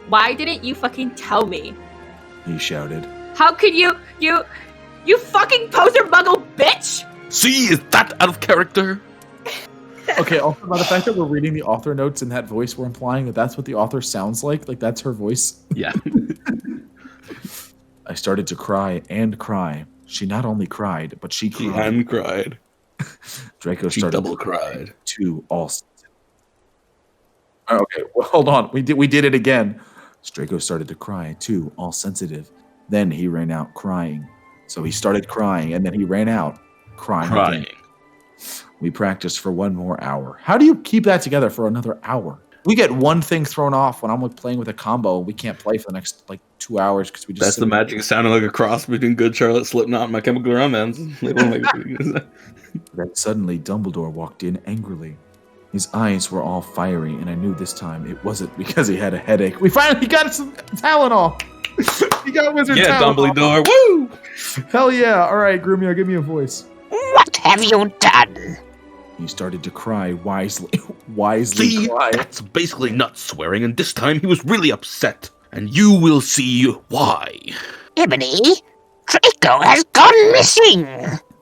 Why didn't you fucking tell me? He shouted. How could you fucking poser muggle bitch? See, is that out of character? Okay, also by the fact that we're reading the author notes in that voice, we're implying that that's what the author sounds like. Like, that's her voice. Yeah. I started to cry and cry. She not only cried, but she She cried. and cried. Draco She started double to cry cried. too. Okay, well, hold on. We did it again. Draco started to cry too, all sensitive. Then he ran out crying. So he started crying, and then he ran out crying. Again. We practiced for 1 more hour. How do you keep that together for another hour? We get one thing thrown off when I'm like playing with a combo. We can't play for the next like 2 hours because we just. That's the magic sounding like a cross between Good Charlotte, Slipknot, and My Chemical Romance. Then suddenly Dumbledore walked in angrily. His eyes were all fiery, and I knew this time it wasn't because he had a headache. We finally got some Tylenol. He got wizard Tylenol. Dumbledore, woo! Hell yeah! All right, Grumio, give me a voice. What have you done? He started to cry wisely. See, cry. that's basically not swearing, and this time he was really upset. And you will see why. Ebony, Draco has gone missing.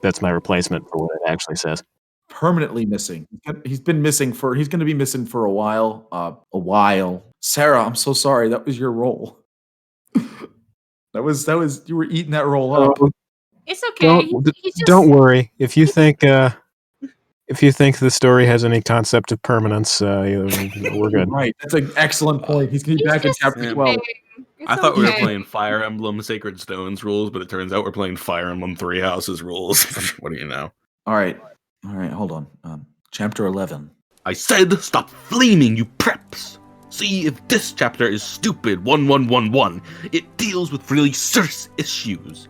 That's my replacement for what it actually says. Permanently missing. He's been missing for. He's going to be missing for a while. Sarah, I'm so sorry. That was your role. that was. You were eating that role up. It's okay. Don't worry. If you think the story has any concept of permanence, we're good. Right. That's an excellent point. He's going to be back in chapter 12. I thought we were playing Fire Emblem Sacred Stones rules, but it turns out we're playing Fire Emblem Three Houses rules. What do you know? All right, hold on. Chapter 11. I said stop flaming, you preps! See if this chapter is stupid 1111. It deals with really serious issues.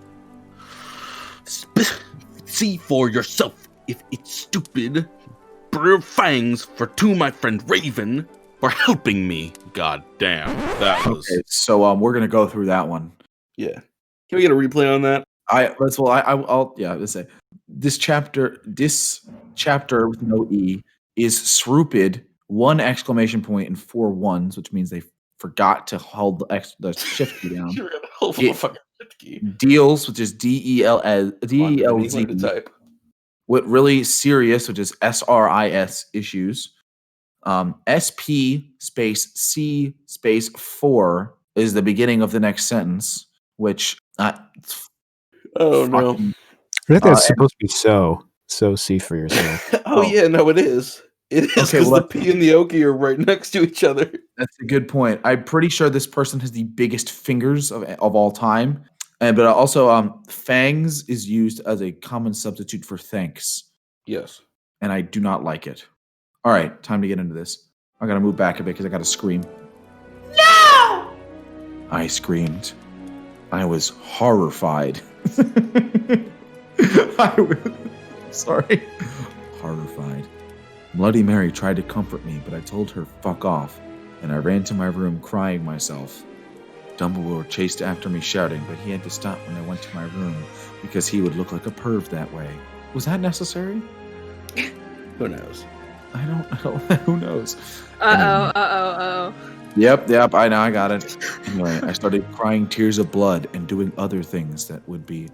See for yourself if it's stupid. Brr fangs for to my friend Raven for helping me. God damn. That was Okay, so we're gonna go through that one. yeah. Can we get a replay on that? I'll let's say this chapter with no E is Srooped, 1 exclamation point and 4 ones, which means they forgot to hold the shift key down. You're gonna hold the fucking shift key. Deals, which is DELZ. Type. What really serious, which is SRIS issues. SP space C space 4 is the beginning of the next sentence, which Oh no. I think that's supposed to be so see for yourself. Yeah, no, it is. It is because the P and the Oki are right next to each other. That's a good point. I'm pretty sure this person has the biggest fingers of all time. But also, fangs is used as a common substitute for thanks. Yes. And I do not like it. All right, time to get into this. I gotta move back a bit because I gotta scream. No! I screamed. I was horrified. Sorry. Horrified. Bloody Mary tried to comfort me, but I told her fuck off, and I ran to my room crying myself. Dumbledore chased after me shouting, but he had to stop when I went to my room because he would look like a perv that way. Was that necessary? Who knows? I don't who knows? Yep, I know, I got it. Anyway, I started crying tears of blood and doing other things that would be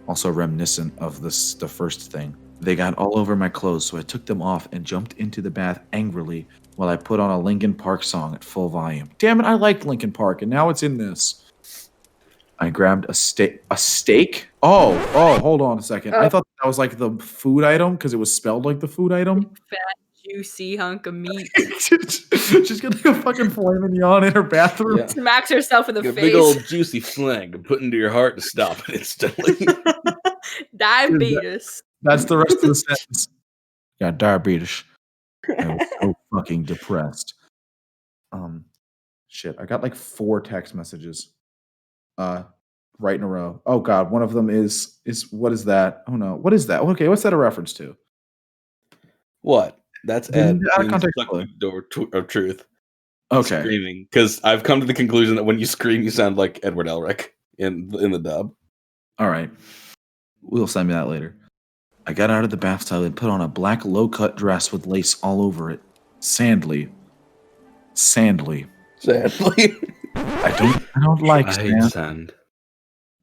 also reminiscent of the first thing. They got all over my clothes, so I took them off and jumped into the bath angrily while I put on a Linkin Park song at full volume. Damn it, I liked Linkin Park, and now it's in this. I grabbed a steak. A steak? Oh, hold on a second. I thought that was like the food item because it was spelled like the food item. Fat, juicy hunk of meat. She's got like a fucking filet mignon in her bathroom. Yeah. Smacks herself in the Like face. a big old juicy flang to put into your heart to stop it instantly. Diabetes. That's the rest of the sentence. Got diabetes. I was so fucking depressed. Shit. I got like 4 text messages. Right in a row. Oh god, one of them is what is that? Oh no, what is that? Okay, what's that a reference to? What? That's Ed. Out of context. The door of truth. Okay. Screaming. Because I've come to the conclusion that when you scream, you sound like Edward Elric in the dub. All right. We'll send me that later. I got out of the bathtub and put on a black low-cut dress with lace all over it. Sandly. I don't like sand.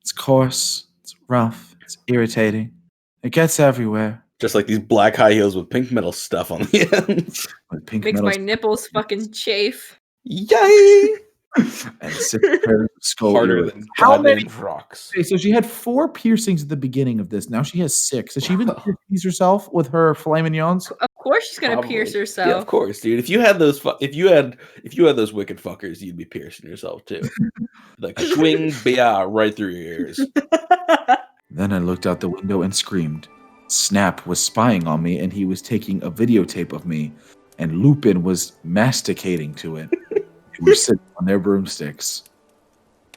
It's coarse, it's rough, it's irritating. It gets everywhere. Just like these black high heels with pink metal stuff on the ends. Makes my nipples fucking chafe. Yay! And 6 pairs of skull Harder earrings. than How many rocks? Okay, so she had 4 piercings at the beginning of this. Now she has 6. Does she even pierce herself with her filet mignons? Of course she's gonna pierce herself. Yeah, of course, dude. If you had those, if you had those wicked fuckers, you'd be piercing yourself too. Like swing, right through your ears. Then I looked out the window and screamed. Snap was spying on me, and he was taking a videotape of me, and Lupin was masticating to it. They were sitting on their broomsticks.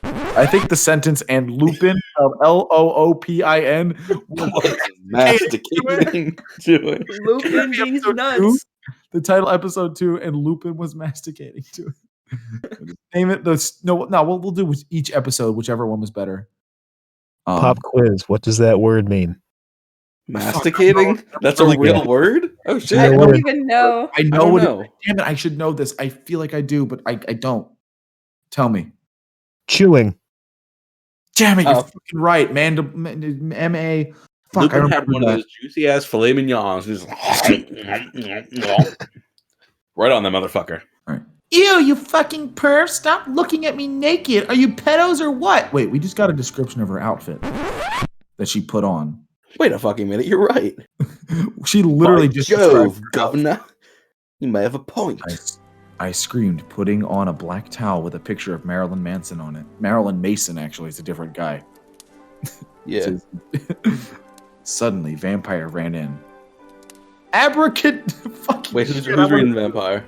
I think the sentence "and Lupin" of Loopin was masticating to it. Lupin these nuts. The title episode 2, and Lupin was masticating to it. Name it. We'll do with each episode, whichever one was better. Pop quiz. What does that word mean? Masticating? That's a real word? Oh shit! I don't even know. I know. Damn it! I should know this. I feel like I do, but I don't. Tell me. Chewing. Damn it! You're fucking right, man. M.A. Fuck, Lupin had one of those juicy ass filet mignons. Just right on that motherfucker. All right. Ew, you fucking perv! Stop looking at me naked. Are you pedos or what? Wait, we just got a description of her outfit that she put on. Wait a fucking minute, you're right. She literally just Jove, governor. You may have a point. I screamed, putting on a black towel with a picture of Marilyn Manson on it. Marilyn Mason, actually, is a different guy. Yeah. Suddenly, Vampire ran in. Fucking wait, who's reading Vampire?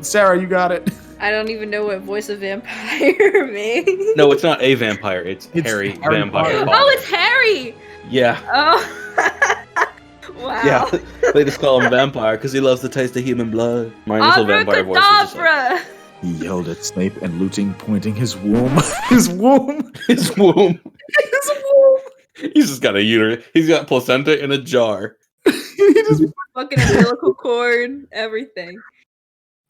Sarah, you got it. I don't even know what voice of vampire means. No, it's not a vampire. It's Harry Vampire. Oh, it's Harry. Yeah. Oh. Wow. Yeah. They just call him Vampire because he loves the taste of human blood. My initial vampire voice is just like, He yelled at Snape and Looting, pointing his womb. His womb! His womb. His womb! He's just got a uterus. He's got placenta in a jar. He just Fucking umbilical cord, everything.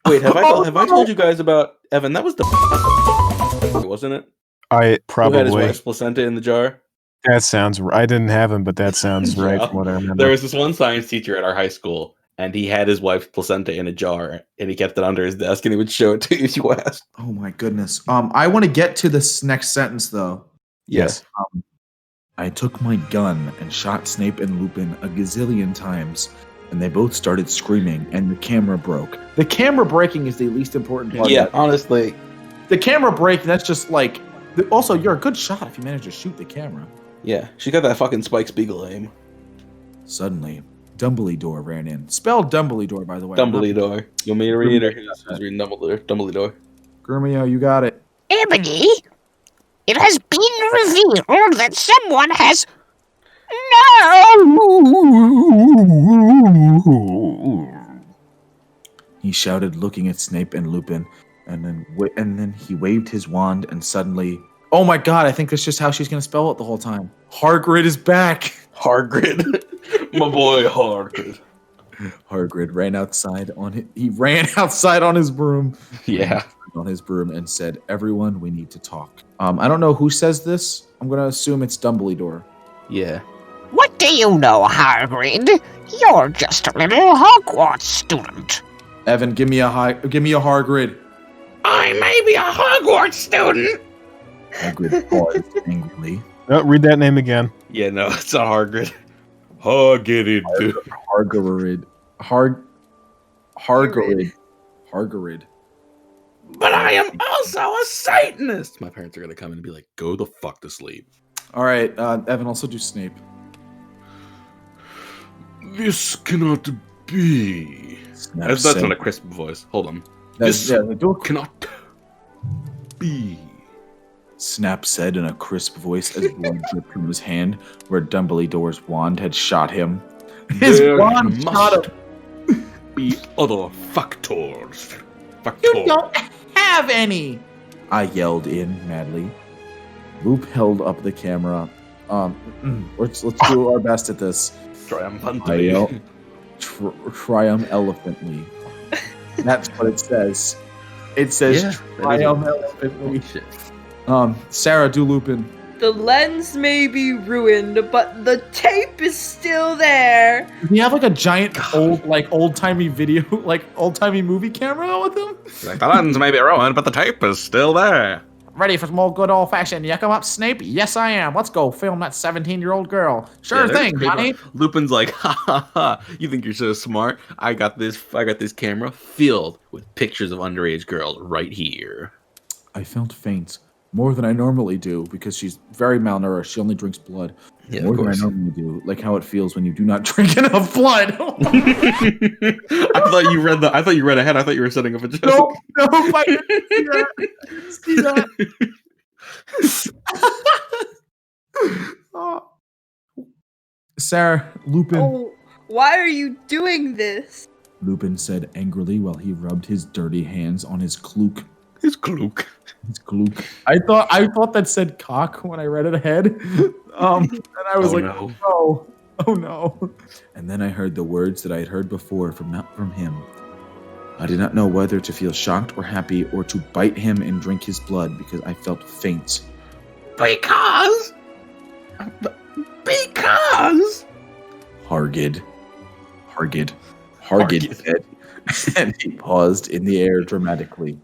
Wait, have I told you guys about Evan? That was the wasn't it? I Who had his probably wife's placenta in the jar? that sounds. I didn't have him, but that sounds right Yeah. from what I remember. There was this one science teacher at our high school, and he had his wife's placenta in a jar, and he kept it under his desk, and he would show it to you if you asked. Oh my goodness. I want to get to this next sentence though. Yes. I took my gun and shot Snape and Lupin a gazillion times, and they both started screaming, and the camera broke. The camera breaking is the least important part. Yeah, of that. honestly. The camera break, that's just like... Also, you're a good shot if you manage to shoot the camera. Yeah, she got that fucking Spike Spiegel aim. Suddenly, Dumbledore ran in. Spelled Dumbledore, by the way. Dumbledore. You want me to read it? Who's reading Dumbledore? Dumbledore. Grumio, you got it. Ebony, it has been revealed that someone has... No! He shouted, looking at Snape and Lupin, and then he waved his wand, and suddenly... Oh my god, I think that's just how she's going to spell it the whole time. Hagrid is back! Hagrid. My boy Hagrid. Hagrid ran outside he ran outside on his broom. Yeah. On his broom and said, "Everyone, we need to talk." I don't know who says this. I'm going to assume it's Dumbledore. Yeah. What do you know, Hagrid? You're just a little Hogwarts student. Evan, give me a Hagrid. I may be a Hogwarts student. Hagrid paused angrily. Oh, read that name again. Yeah, no, it's not Hagrid. Hagrid. Hagrid. But I am also a Satanist. My parents are going to come in and be like, go the fuck to sleep. All right, Evan, also do Snape. This cannot be. Snap That's said, not a crisp voice. Hold on. that's- This yeah, do a- cannot be. Snap said in a crisp voice as blood dripped from his hand where Dumbledore's wand had shot him. His There wand shot must him. be other factors. You don't have any! I yelled in madly. Loop held up the camera. Let's do our best at this. Triumphantly. Triumphantly. That's what it says. It says triumphantly. Shit. Sarah, do Lupin. The lens may be ruined, but the tape is still there. Does he have like a giant old-timey video, like old-timey movie camera with him? Like, the lens may be ruined, but the tape is still there. Ready for some more good old-fashioned yucca up, Snape? Yes, I am. Let's go film that 17-year-old girl. Sure Yeah, thing, there's honey. paper. Lupin's like, ha ha ha. You think you're so smart? I got this camera filled with pictures of underage girls right here. I felt faint. More than I normally do, because she's very malnourished. She only drinks blood. Yeah, More of than I course. normally do. Like how it feels when you do not drink enough blood. I thought you read ahead. I thought you were setting up a joke. No, I didn't see that. Oh. Sarah, Lupin. Oh, why are you doing this? Lupin said angrily while he rubbed his dirty hands on his cloak. His cloak. His cloak. I thought that said cock when I read it ahead. And I was oh no. And then I heard the words that I had heard before from him. I did not know whether to feel shocked or happy or to bite him and drink his blood because I felt faint. Because Hagrid said, and he paused in the air dramatically.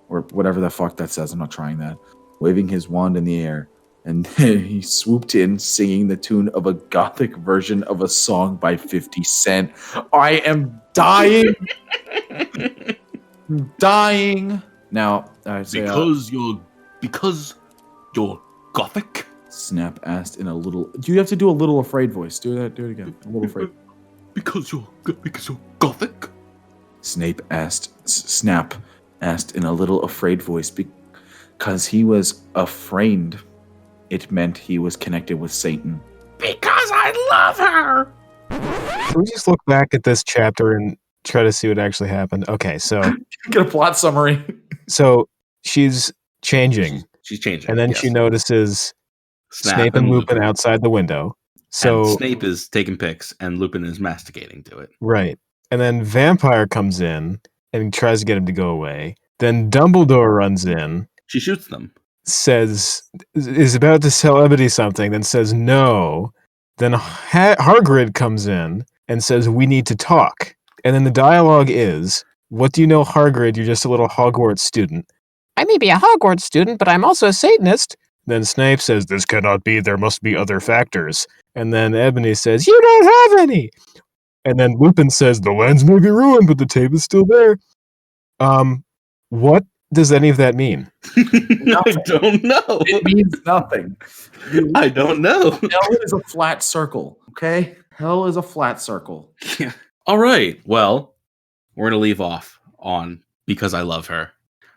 Or whatever the fuck that says, I'm not trying that. Waving his wand in the air. And then he swooped in, singing the tune of a gothic version of a song by 50 Cent. I am dying. Dying. Now, I say, because you're gothic. Snap asked in a little... You have to do a little afraid voice. Do it again. A little afraid. Because you're gothic. Snap asked in a little afraid voice because he was afraid. It meant he was connected with Satan. Because I love her. Can we just look back at this chapter and try to see what actually happened? Okay, so Get a plot summary. So she's changing, She's changing. and then yes. she notices Snape and Lupin outside the window. So and Snape is taking pics, and Lupin is masticating to it. Right. And then Vampire comes in and tries to get him to go away. Then Dumbledore runs in, She shoots them. is about to tell Ebony something, then says no. Then Hagrid comes in and says, we need to talk. And then the dialogue is, what do you know, Hagrid? You're just a little Hogwarts student. I may be a Hogwarts student, but I'm also a Satanist. Then Snape says, this cannot be, there must be other factors. And then Ebony says, you don't have any. And then Lupin says, the lens may be ruined, but the tape is still there. What does any of that mean? I don't know. It means nothing. I don't know. Hell is a flat circle, okay? Hell is a flat circle. Yeah. All right. Well, we're going to leave off on Because I Love Her.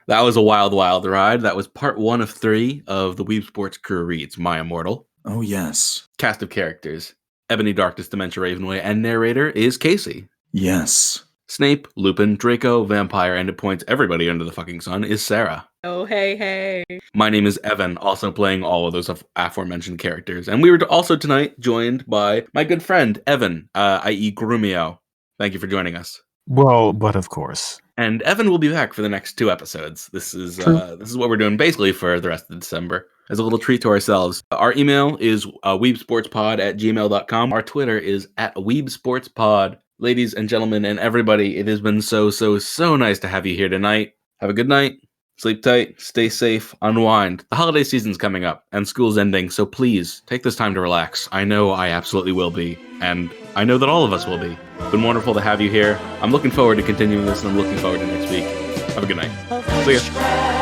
That was a wild, wild ride. That was part 1 of 3 of the Weeb Sports Crew Reads My Immortal. Oh, yes. Cast of characters. Ebony, Darkness, Dementia, Ravenway, and narrator is Casey. Yes. Snape, Lupin, Draco, Vampire, and it points everybody under the fucking sun is Sarah. Oh, hey. My name is Evan, also playing all of those aforementioned characters. And we were also tonight joined by my good friend, Evan, i.e. Grumio. Thank you for joining us. Well, but of course. And Evan will be back for the next 2 episodes. This is what we're doing basically for the rest of December. As a little treat to ourselves. Our email is weebsportspod@gmail.com. Our Twitter is @weebsportspod. Ladies and gentlemen and everybody, it has been so nice to have you here tonight. Have a good night. Sleep tight. Stay safe. Unwind. The holiday season's coming up and school's ending, so please take this time to relax. I know I absolutely will be, and I know that all of us will be. It's been wonderful to have you here. I'm looking forward to continuing this, and I'm looking forward to next week. Have a good night. See ya.